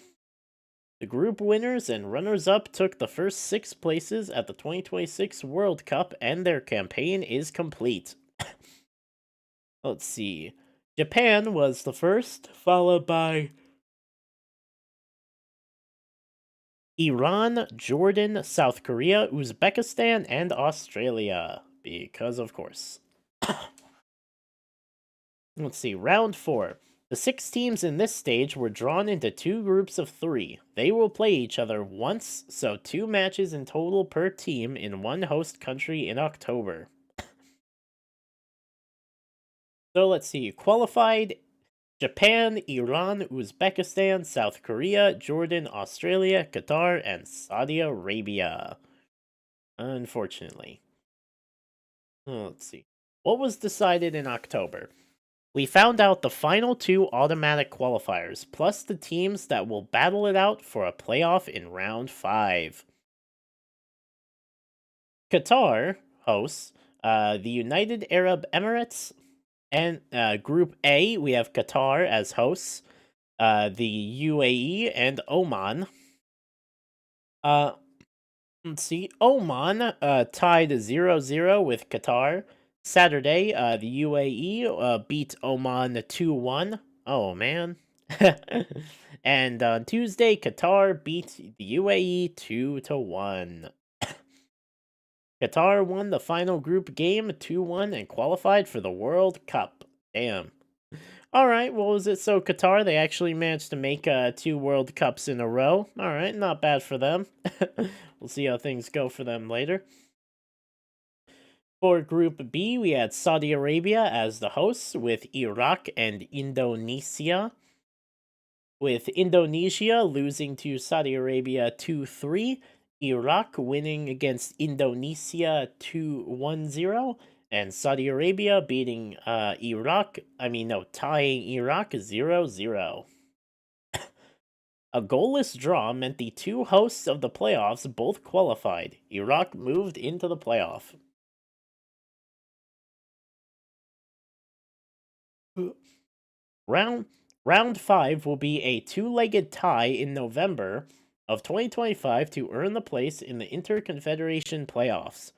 The group winners and runners-up took the first 6 places at the 2026 World Cup, and their campaign is complete. Let's see. Japan was the first, followed by Iran, Jordan, South Korea, Uzbekistan, and Australia. Because, of course. Let's see, round 4. The 6 teams in this stage were drawn into 2 groups of 3. They will play each other once, so 2 matches in total per team in one host country in October. So let's see, qualified: Japan, Iran, Uzbekistan, South Korea, Jordan, Australia, Qatar, and Saudi Arabia. Unfortunately. Let's see. What was decided in October? We found out the final 2 automatic qualifiers, plus the teams that will battle it out for a playoff in round 5. Qatar hosts the United Arab Emirates, and Group A, we have Qatar as hosts, the UAE, and Oman. Let's see. Oman tied 0-0 with Qatar. Saturday, the UAE beat Oman 2-1. Oh, man. And on Tuesday, Qatar beat the UAE 2-1. Qatar won the final group game 2-1 and qualified for the World Cup. Damn. Alright, what was it? So Qatar, they actually managed to make 2 World Cups in a row. Alright, not bad for them. We'll see how things go for them later. For Group B, we had Saudi Arabia as the hosts, with Iraq and Indonesia. With Indonesia losing to Saudi Arabia 2-3, Iraq winning against Indonesia 2-1-0, and Saudi Arabia beating tying Iraq 0-0. A goalless draw meant the 2 hosts of the playoffs both qualified. Iraq moved into the playoff. Round 5 will be a 2-legged tie in November of 2025 to earn the place in the Interconfederation playoffs.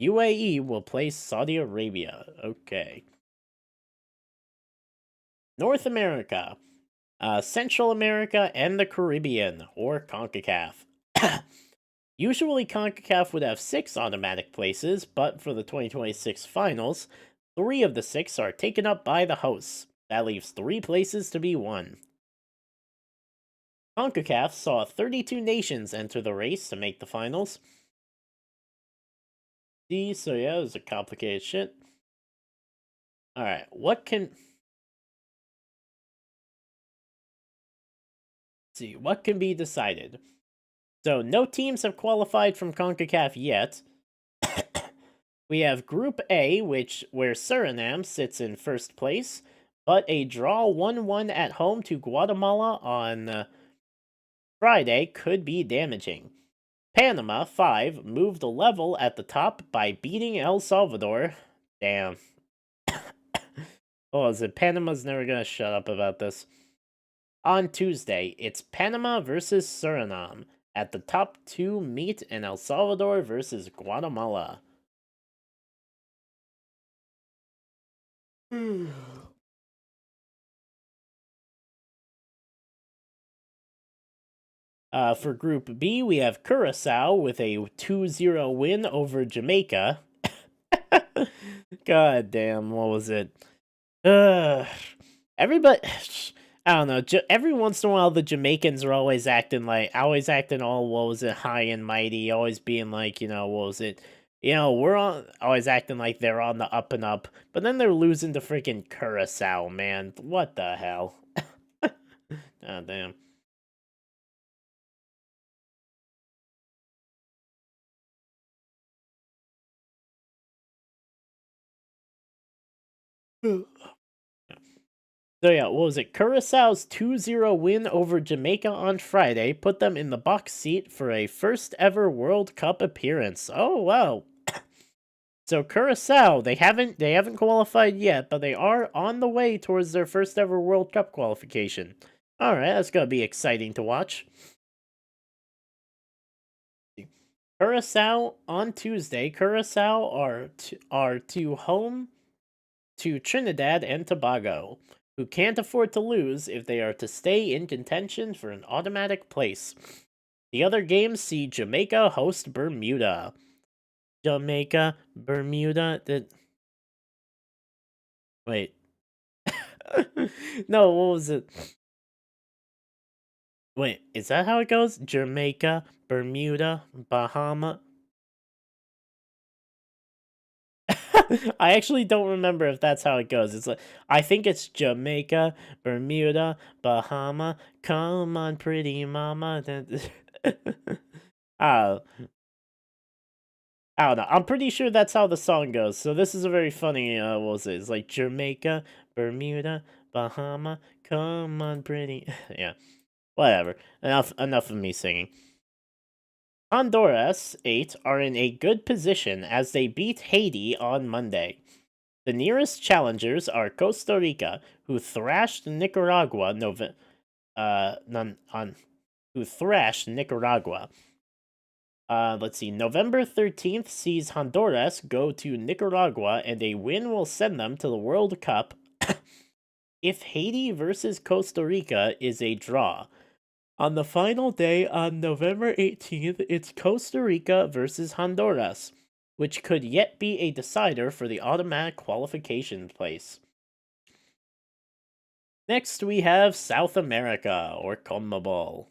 UAE will play Saudi Arabia. Okay. North America, Central America, and the Caribbean, or CONCACAF. Usually, CONCACAF would have 6 automatic places, but for the 2026 finals, 3 of the 6 are taken up by the hosts. That leaves 3 places to be won. CONCACAF saw 32 nations enter the race to make the finals. So yeah, it was a complicated shit. Alright, what can be decided? So no teams have qualified from CONCACAF yet. We have Group A, where Suriname sits in first place, but a draw 1-1 at home to Guatemala on Friday could be damaging. Panama, 5, moved a level at the top by beating El Salvador. Damn. What was it? Panama's never gonna shut up about this. On Tuesday, it's Panama versus Suriname. At the top two meet in El Salvador versus Guatemala. For Group B, we have Curacao with a 2-0 win over Jamaica. God damn, what was it? Everybody, I don't know. Every once in a while, the Jamaicans are always acting all, what was it, high and mighty, always being like, what was it? We're always acting like they're on the up and up, but then they're losing to freaking Curacao, man. What the hell? Oh, damn. So yeah, what was it? Curaçao's 2-0 win over Jamaica on Friday put them in the box seat for a first ever World Cup appearance. Oh wow. So Curaçao, they haven't qualified yet, but they are on the way towards their first ever World Cup qualification. All right, that's going to be exciting to watch. Curaçao on Tuesday. Curaçao are to home to Trinidad and Tobago, who can't afford to lose if they are to stay in contention for an automatic place. The other games see Jamaica host Bermuda. Jamaica, Bermuda. Wait. No, what was it? Wait, is that how it goes? Jamaica, Bermuda, Bahama. I actually don't remember if that's how it goes. It's like, I think it's Jamaica, Bermuda, Bahama. Come on, pretty mama. I don't know. I'm pretty sure that's how the song goes. So this is a very funny. What was it? It's like Jamaica, Bermuda, Bahama. Come on, pretty. Yeah, whatever. Enough of me singing. Honduras 8 are in a good position as they beat Haiti on Monday. The nearest challengers are Costa Rica, who thrashed Nicaragua who thrashed Nicaragua. Let's see. November 13th sees Honduras go to Nicaragua, and a win will send them to the World Cup if Haiti versus Costa Rica is a draw. On the final day on November 18th, it's Costa Rica versus Honduras, which could yet be a decider for the automatic qualification place. Next, we have South America, or CONMEBOL.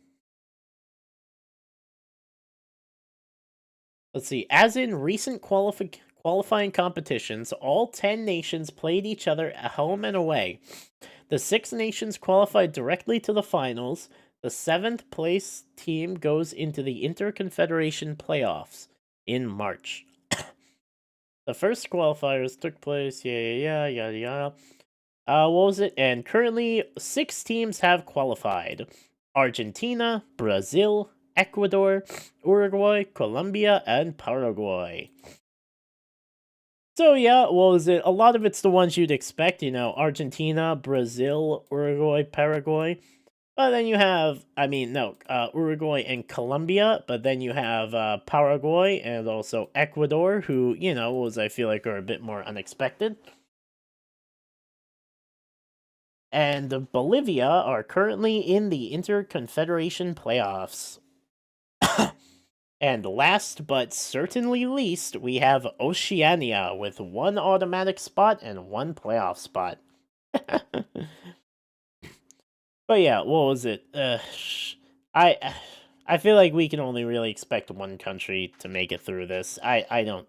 Let's see. As in recent qualifying competitions, all 10 nations played each other at home and away. The 6 nations qualified directly to the finals. The 7th place team goes into the Interconfederation playoffs in March. The first qualifiers took place, yada. What was it? And currently, 6 teams have qualified. Argentina, Brazil, Ecuador, Uruguay, Colombia, and Paraguay. So yeah, what was it? A lot of it's the ones you'd expect, Argentina, Brazil, Uruguay, Paraguay. But then you have, Uruguay and Colombia, but then you have Paraguay and also Ecuador, who, I feel like are a bit more unexpected. And Bolivia are currently in the Interconfederation playoffs. And last but certainly least, we have Oceania with 1 automatic spot and 1 playoff spot. But yeah, what was it? I I feel like we can only really expect one country to make it through this. I don't.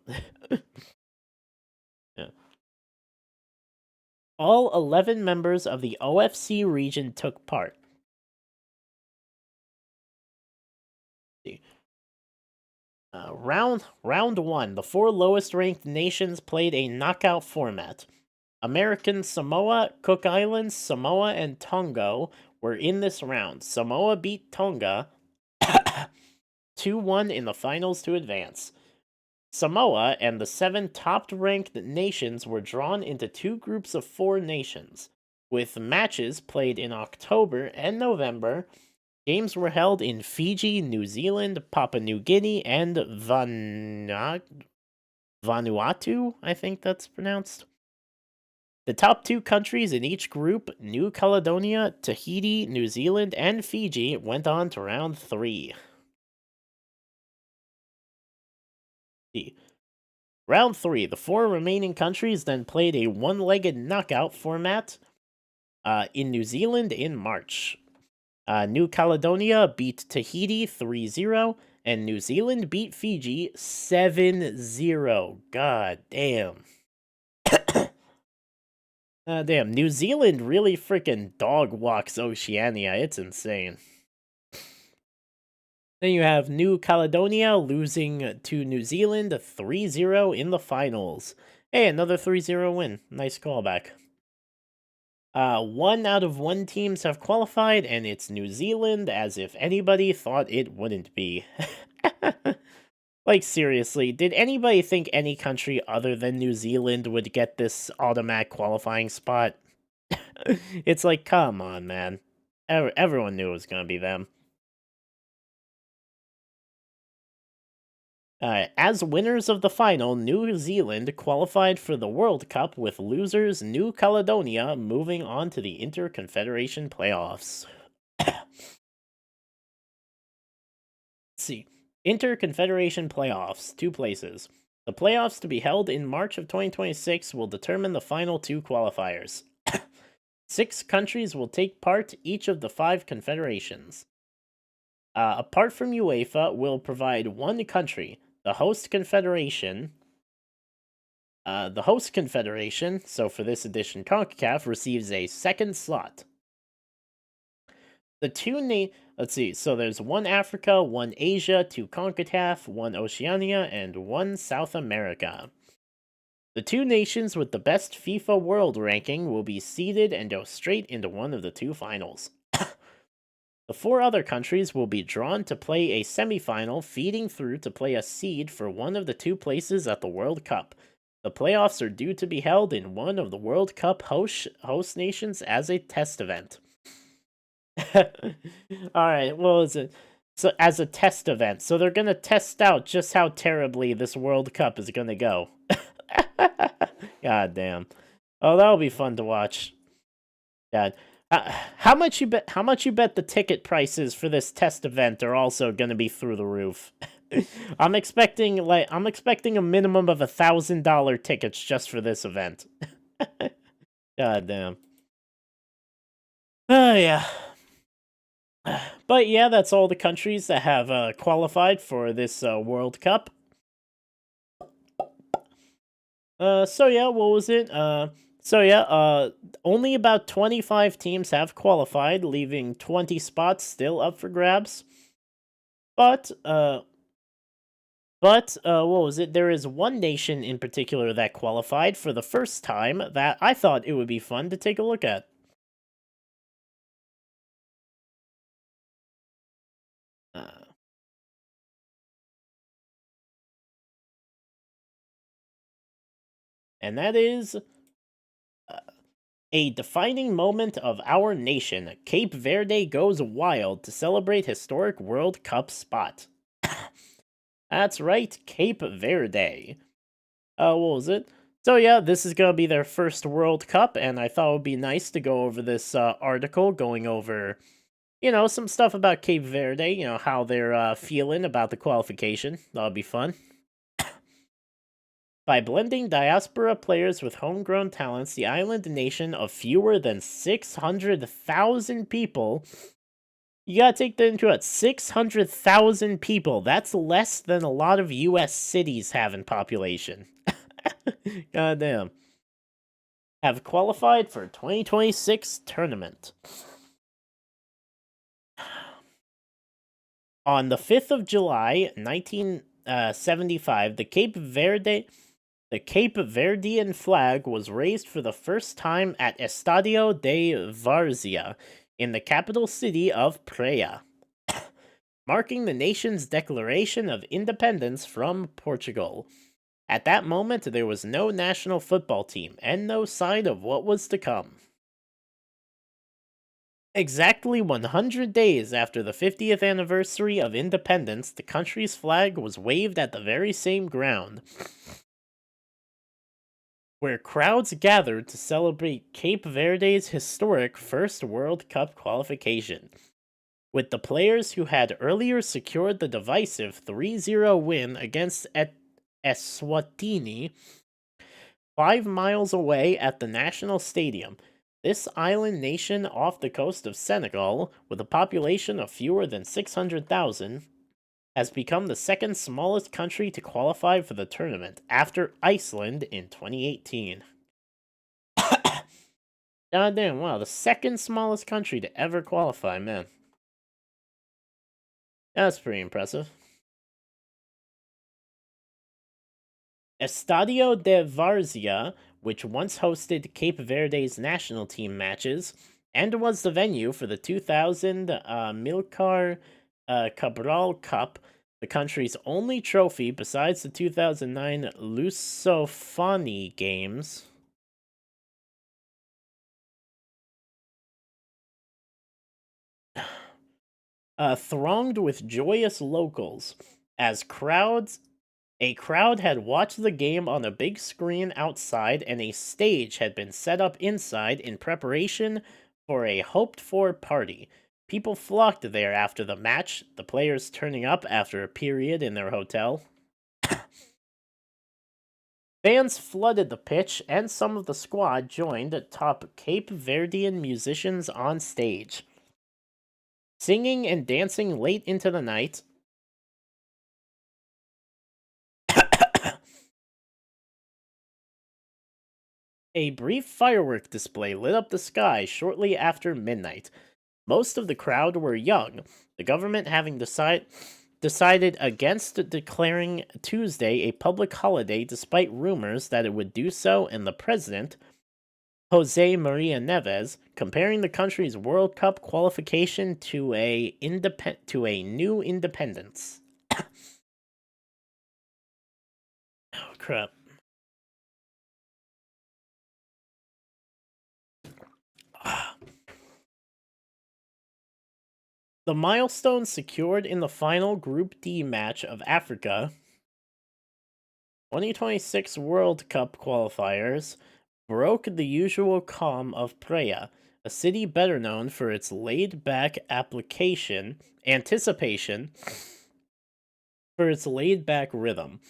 Yeah. All 11 members of the OFC region took part. Round one. The four lowest ranked nations played a knockout format. American Samoa, Cook Islands, Samoa, and Tonga were in this round. Samoa beat Tonga 2-1 in the finals to advance. Samoa and the 7 top-ranked nations were drawn into 2 groups of 4 nations, with matches played in October and November. Games were held in Fiji, New Zealand, Papua New Guinea, and Vanuatu, I think that's pronounced. The top 2 countries in each group, New Caledonia, Tahiti, New Zealand, and Fiji, went on to round 3. Round 3, the 4 remaining countries then played a one-legged knockout format in New Zealand in March. New Caledonia beat Tahiti 3-0, and New Zealand beat Fiji 7-0. God damn. Damn, New Zealand really freaking dog walks Oceania. It's insane. Then you have New Caledonia losing to New Zealand 3-0 in the finals. Hey, another 3-0 win. Nice callback. 1 out of 1 teams have qualified, and it's New Zealand, as if anybody thought it wouldn't be. Like, seriously, did anybody think any country other than New Zealand would get this automatic qualifying spot? It's like, come on, man. Everyone knew it was gonna be them. As winners of the final, New Zealand qualified for the World Cup, with losers New Caledonia moving on to the Inter-Confederation playoffs. Let's see. Inter-Confederation playoffs, 2 places. The playoffs to be held in March of 2026 will determine the final 2 qualifiers. 6 countries will take part, each of the 5 confederations. Apart from UEFA, will provide 1 country, the host confederation. So for this edition, CONCACAF receives a second slot. The 2 let's see, so there's 1 Africa, 1 Asia, 2 CONCACAF, 1 Oceania, and 1 South America. The 2 nations with the best FIFA World Ranking will be seeded and go straight into one of the 2 finals. The 4 other countries will be drawn to play a semifinal, feeding through to play a seed for one of the 2 places at the World Cup. The playoffs are due to be held in one of the World Cup host nations as a test event. Alright, well, is it? So, as a test event. So they're gonna test out just how terribly this World Cup is gonna go. God damn. Oh, that'll be fun to watch. God. How much you bet the ticket prices for this test event are also going to be through the roof? I'm expecting a minimum of $1,000 tickets just for this event. God damn. Oh yeah. But yeah, that's all the countries that have qualified for this World Cup. So yeah, what was it? Only about 25 teams have qualified, leaving 20 spots still up for grabs. But what was it? There is one nation in particular that qualified for the first time that I thought it would be fun to take a look at. And that is a defining moment of our nation. Cape Verde goes wild to celebrate historic World Cup spot. That's right, Cape Verde. What was it? So yeah, this is gonna be their first World Cup, and I thought it would be nice to go over this article, going over, some stuff about Cape Verde, how they're feeling about the qualification. That'll be fun. By blending diaspora players with homegrown talents, the island nation of fewer than 600,000 people You gotta take that into account. 600,000 people. That's less than a lot of U.S. cities have in population. God damn. Have qualified for 2026 tournament. On the 5th of July, 1975, the Cape Verdean flag was raised for the first time at Estadio de Várzea in the capital city of Praia, marking the nation's declaration of independence from Portugal. At that moment, there was no national football team and no sign of what was to come. Exactly 100 days after the 50th anniversary of independence, the country's flag was waved at the very same ground, where crowds gathered to celebrate Cape Verde's historic first World Cup qualification. With the players who had earlier secured the divisive 3-0 win against Eswatini 5 miles away at the National Stadium. This island nation off the coast of Senegal, with a population of fewer than 600,000, has become the second smallest country to qualify for the tournament after Iceland in 2018. God damn, wow, the second smallest country to ever qualify, man. That's pretty impressive. Estadio de Várzea, which once hosted Cape Verde's national team matches and was the venue for the 2000 Milcar Cabral Cup, the country's only trophy besides the 2009 Lusofani Games. Thronged with joyous locals, as a crowd had watched the game on a big screen outside, and a stage had been set up inside in preparation for a hoped-for party. People flocked there after the match, the players turning up after a period in their hotel. Fans flooded the pitch, and some of the squad joined top Cape Verdean musicians on stage. Singing and dancing late into the night, a brief firework display lit up the sky shortly after midnight. Most of the crowd were young, the government having decided against declaring Tuesday a public holiday despite rumors that it would do so, and the president, Jose Maria Neves, comparing the country's World Cup qualification to a new independence. Oh crap. The milestone secured in the final Group D match of Africa 2026 World Cup qualifiers broke the usual calm of Praia, a city better known for its laid-back anticipation for its laid-back rhythm.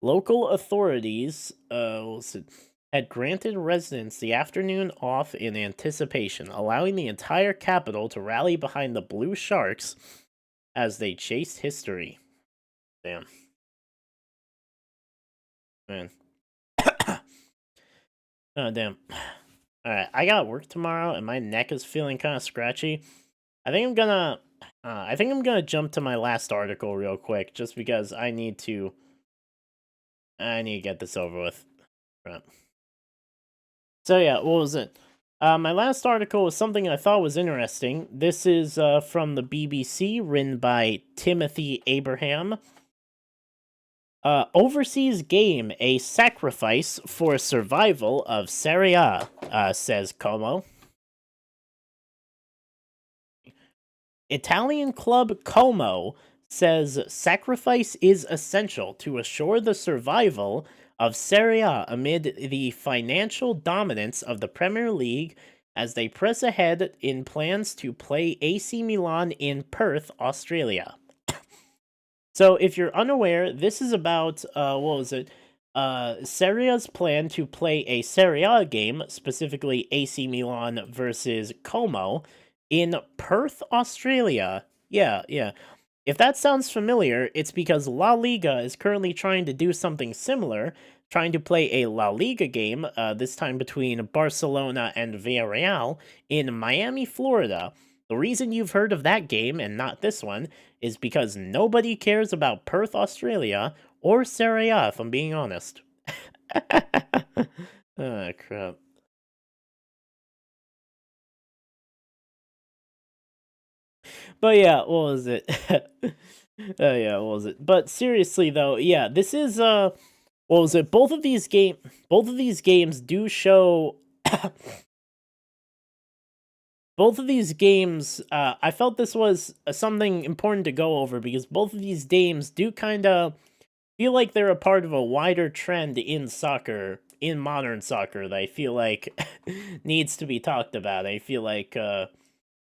Local authorities had granted residents the afternoon off in anticipation, allowing the entire capital to rally behind the Blue Sharks as they chased history. Damn. Man. Oh, damn. Alright, I got work tomorrow, and my neck is feeling kind of scratchy. I think I'm gonna jump to my last article real quick, just because I need to get this over with. Right. So yeah, what was it? My last article was something I thought was interesting. This is from the BBC, written by Timothy Abraham. Overseas game, a sacrifice for survival of Serie A, says Como. Italian club Como says sacrifice is essential to assure the survival of Serie A amid the financial dominance of the Premier League as they press ahead in plans to play AC Milan in Perth, Australia. So, if you're unaware, this is about, Serie A's plan to play a Serie A game, specifically AC Milan versus Como, in Perth, Australia. Yeah, yeah. If that sounds familiar, it's because La Liga is currently trying to do something similar, trying to play a La Liga game, this time between Barcelona and Villarreal in Miami, Florida. The reason you've heard of that game and not this one is because nobody cares about Perth, Australia, or Serie A, if I'm being honest. Ah, crap. But yeah, what was it? Yeah, what was it? But seriously though, yeah, this is what was it? Both of these games do show both of these games I felt this was something important to go over because both of these games do kind of feel like they're a part of a wider trend in soccer, in modern soccer that I feel like needs to be talked about. I feel like a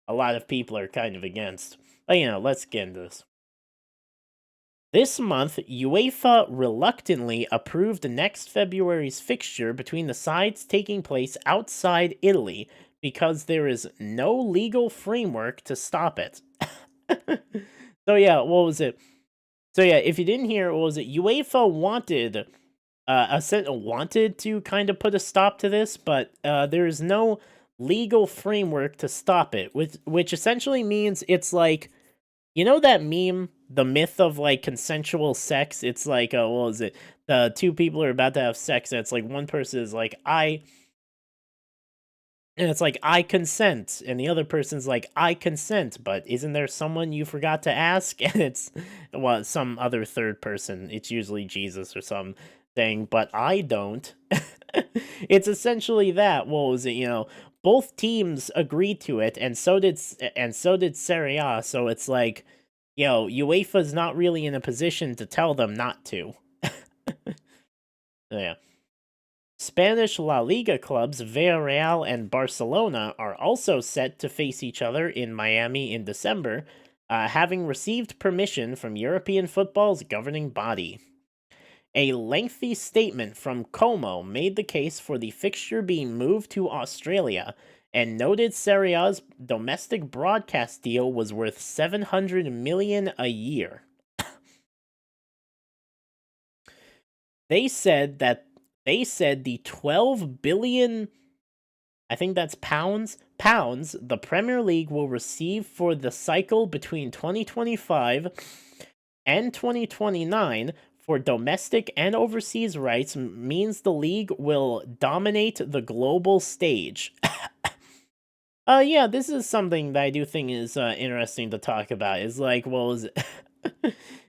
lot of people are kind of against. But let's get into this. This month, UEFA reluctantly approved next February's fixture between the sides taking place outside Italy because there is no legal framework to stop it. So yeah, what was it? So yeah, if you didn't hear, what was it? UEFA wanted to kind of put a stop to this, but there is no legal framework to stop it, which essentially means it's like that meme, the myth of like consensual sex. It's like, what was it? The two people are about to have sex, and it's like one person is like, and it's like, I consent, and the other person's like, I consent, but isn't there someone you forgot to ask? And it's, well, some other third person. It's usually Jesus or some thing, but I don't. It's essentially that. What was it? Both teams agreed to it, and so did Serie A. So it's like, UEFA's not really in a position to tell them not to. Yeah. Spanish La Liga clubs Villarreal and Barcelona are also set to face each other in Miami in December, having received permission from European football's governing body. A lengthy statement from Como made the case for the fixture being moved to Australia and noted Serie A's domestic broadcast deal was worth $700 million a year. They said the 12 billion, I think that's pounds the Premier League will receive for the cycle between 2025 and 2029 for domestic and overseas rights means the league will dominate the global stage. Yeah, this is something that I do think is interesting to talk about. Is like, what was it?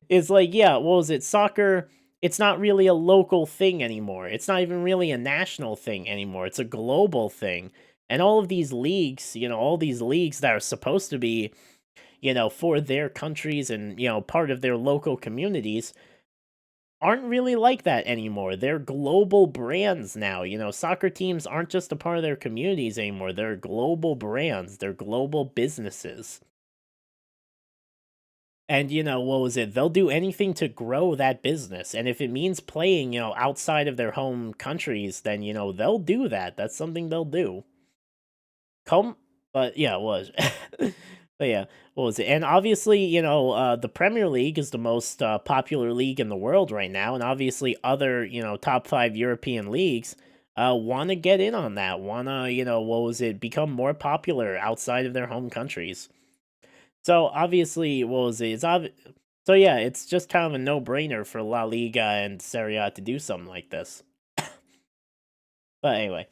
It's like, yeah, what was it? Soccer, it's not really a local thing anymore. It's not even really a national thing anymore. It's a global thing. And all of these leagues, all these leagues that are supposed to be, for their countries and, part of their local communities aren't really like that anymore. They're global brands now. Soccer teams aren't just a part of their communities anymore. They're global brands. They're global businesses. And what was it? They'll do anything to grow that business. And if it means playing, outside of their home countries, then they'll do that. That's something they'll do. Come but yeah, it was. But yeah, what was it? And obviously, the Premier League is the most popular league in the world right now, and obviously other, top 5 European leagues want to get in on that. Want to, what was it? Become more popular outside of their home countries. So obviously, what was it? So yeah, it's just kind of a no-brainer for La Liga and Serie A to do something like this. But anyway,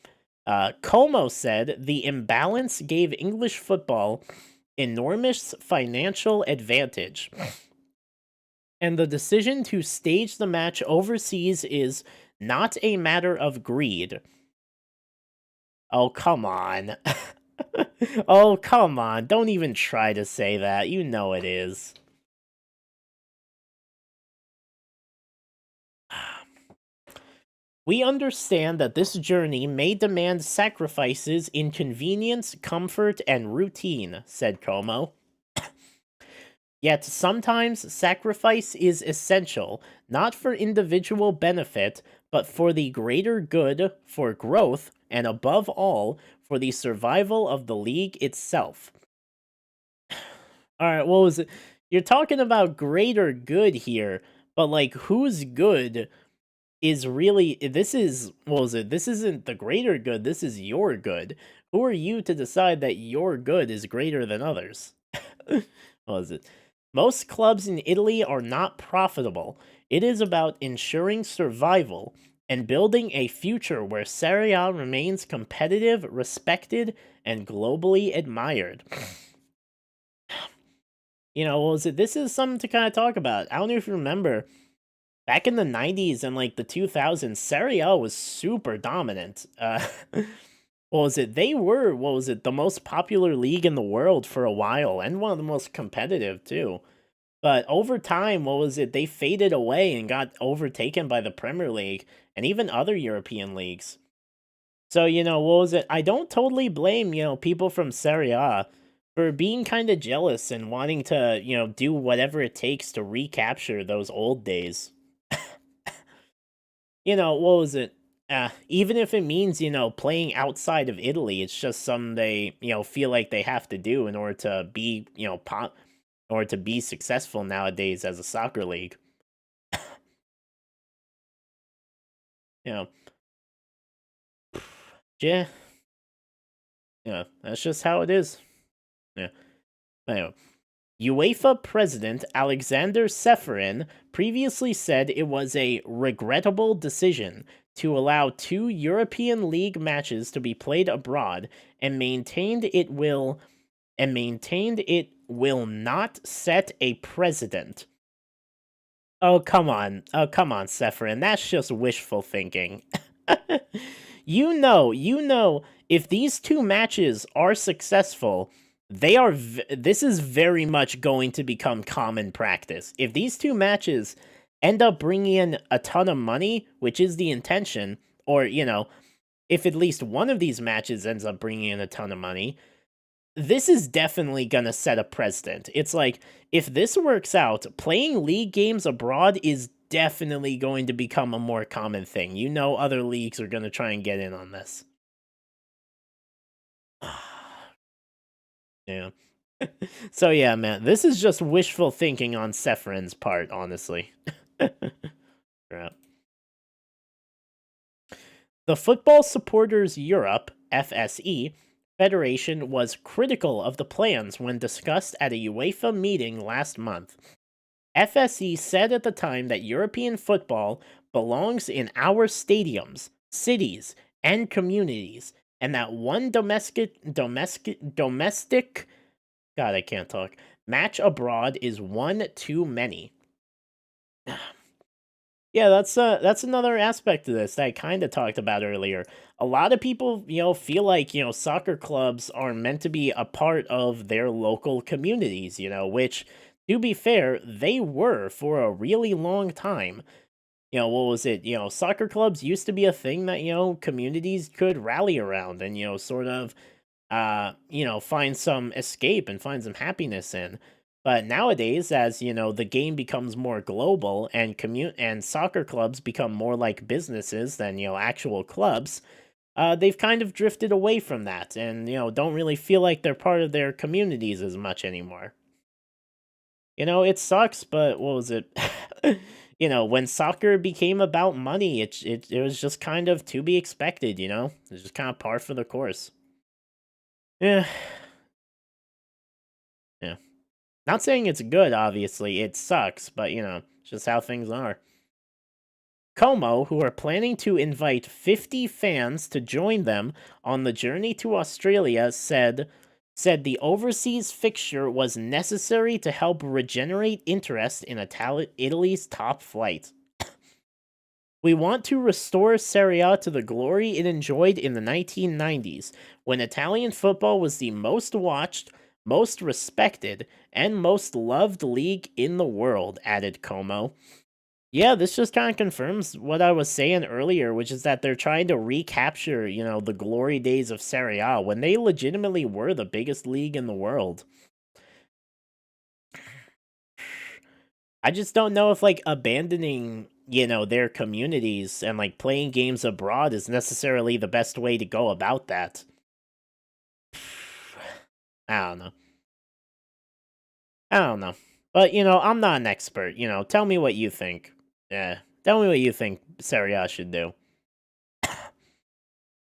Como said the imbalance gave English football enormous financial advantage. And the decision to stage the match overseas is not a matter of greed. Oh, come on. Oh, come on. Don't even try to say that. You know it is. We understand that this journey may demand sacrifices in convenience, comfort, and routine, said Como. Yet sometimes sacrifice is essential, not for individual benefit, but for the greater good, for growth, and above all, for the survival of the league itself. All right, what was it? You're talking about greater good here, but like who's good is really this is what was it? This isn't the greater good, this is your good. Who are you to decide that your good is greater than others? What was it? Most clubs in Italy are not profitable. It is about ensuring survival and building a future where Serie A remains competitive, respected, and globally admired. What was it? This is something to kind of talk about. I don't know if you remember, back in the 90s and like the 2000s, Serie A was super dominant. What was it? They were, what was it, the most popular league in the world for a while and one of the most competitive too. But over time, what was it? They faded away and got overtaken by the Premier League and even other European leagues. So, what was it? I don't totally blame, people from Serie A for being kind of jealous and wanting to, do whatever it takes to recapture those old days. What was it? Even if it means, playing outside of Italy, it's just something they, feel like they have to do in order to be, in order to be successful nowadays as a soccer league. You know, yeah, that's just how it is. Yeah. Anyway, UEFA president Alexander Seferin previously said it was a regrettable decision to allow two European League matches to be played abroad and maintained it will not set a precedent. Oh, come on. Oh, come on, Seferin. That's just wishful thinking. If these two matches are successful, this is very much going to become common practice. If these two matches end up bringing in a ton of money, which is the intention, or, if at least one of these matches ends up bringing in a ton of money, this is definitely gonna set a precedent. It's like, if this works out, playing league games abroad is definitely going to become a more common thing. Other leagues are gonna try and get in on this. Yeah. So yeah, man, this is just wishful thinking on Seferin's part, honestly. Yeah. The Football Supporters Europe (FSE) Federation was critical of the plans when discussed at a UEFA meeting last month. FSE said at the time that European football belongs in our stadiums, cities, and communities, and that one domestic God, I can't talk. Match abroad is one too many. Yeah, that's another aspect of this that I kind of talked about earlier. A lot of people, feel like, soccer clubs are meant to be a part of their local communities, which, to be fair, they were for a really long time. What was it? Soccer clubs used to be a thing that, communities could rally around and, sort of find some escape and find some happiness in. But nowadays, as the game becomes more global and soccer clubs become more like businesses than actual clubs, they've kind of drifted away from that, and don't really feel like they're part of their communities as much anymore. It sucks, but what was it? When soccer became about money, it was just kind of to be expected. It's just kind of par for the course. Yeah, yeah. Not saying it's good, obviously. It sucks, but it's just how things are. Como, who are planning to invite 50 fans to join them on the journey to Australia, said the overseas fixture was necessary to help regenerate interest in Italy's top flight. We want to restore Serie A to the glory it enjoyed in the 1990s, when Italian football was the most watched, most respected, and most loved league in the world, added Como. Yeah, this just kind of confirms what I was saying earlier, which is that they're trying to recapture, the glory days of Serie A when they legitimately were the biggest league in the world. I just don't know if like abandoning, their communities and like playing games abroad is necessarily the best way to go about that. I don't know. I don't know. But, I'm not an expert, tell me what you think. Yeah, tell me what you think Serie A should do.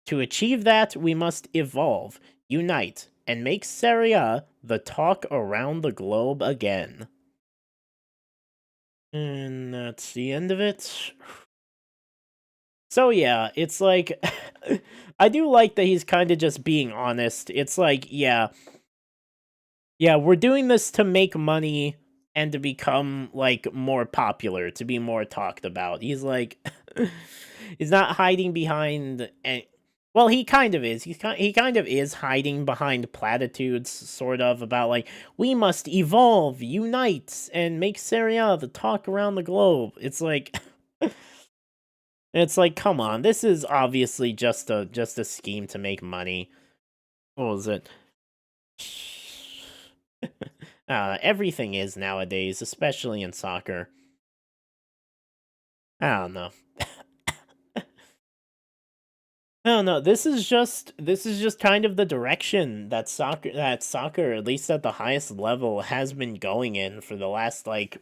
To achieve that, we must evolve, unite, and make Serie A the talk around the globe again. And that's the end of it. So yeah, it's like I do like that he's kind of just being honest. It's like, yeah, we're doing this to make money and to become like more popular, to be more talked about. He's like he's not hiding behind well, he kind of is. He kind of is hiding behind platitudes sort of about like we must evolve, unite and make Serie A the talk around the globe. It's like, come on, this is obviously just a scheme to make money. What was it? Everything is nowadays, especially in soccer. I don't know. I don't know. This is just kind of the direction that soccer, at least at the highest level, has been going in for the last like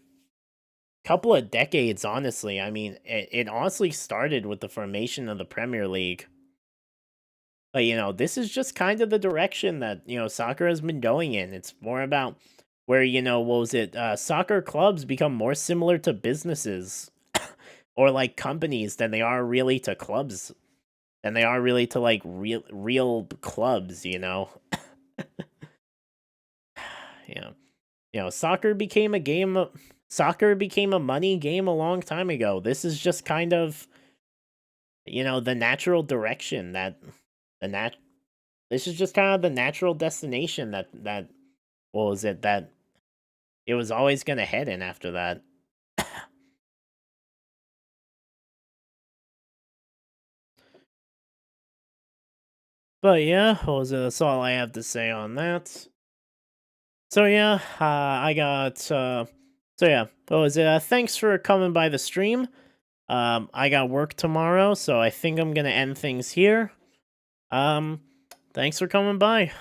couple of decades. Honestly, I mean, it honestly started with the formation of the Premier League. But this is just kind of the direction that soccer has been going in. It's more about where what was it? Soccer clubs become more similar to businesses or like companies than they are really to clubs, than they are really to like real clubs. Yeah, soccer became a game. Soccer became a money game a long time ago. This is just kind of the natural direction that the nat. This is just kind of the natural destination that what was it that it was always gonna head in after that. But yeah, what was it? That's all I have to say on that. So yeah, I got so yeah, what was it? Thanks for coming by the stream. I got work tomorrow, so I think I'm gonna end things here. Um, thanks for coming by.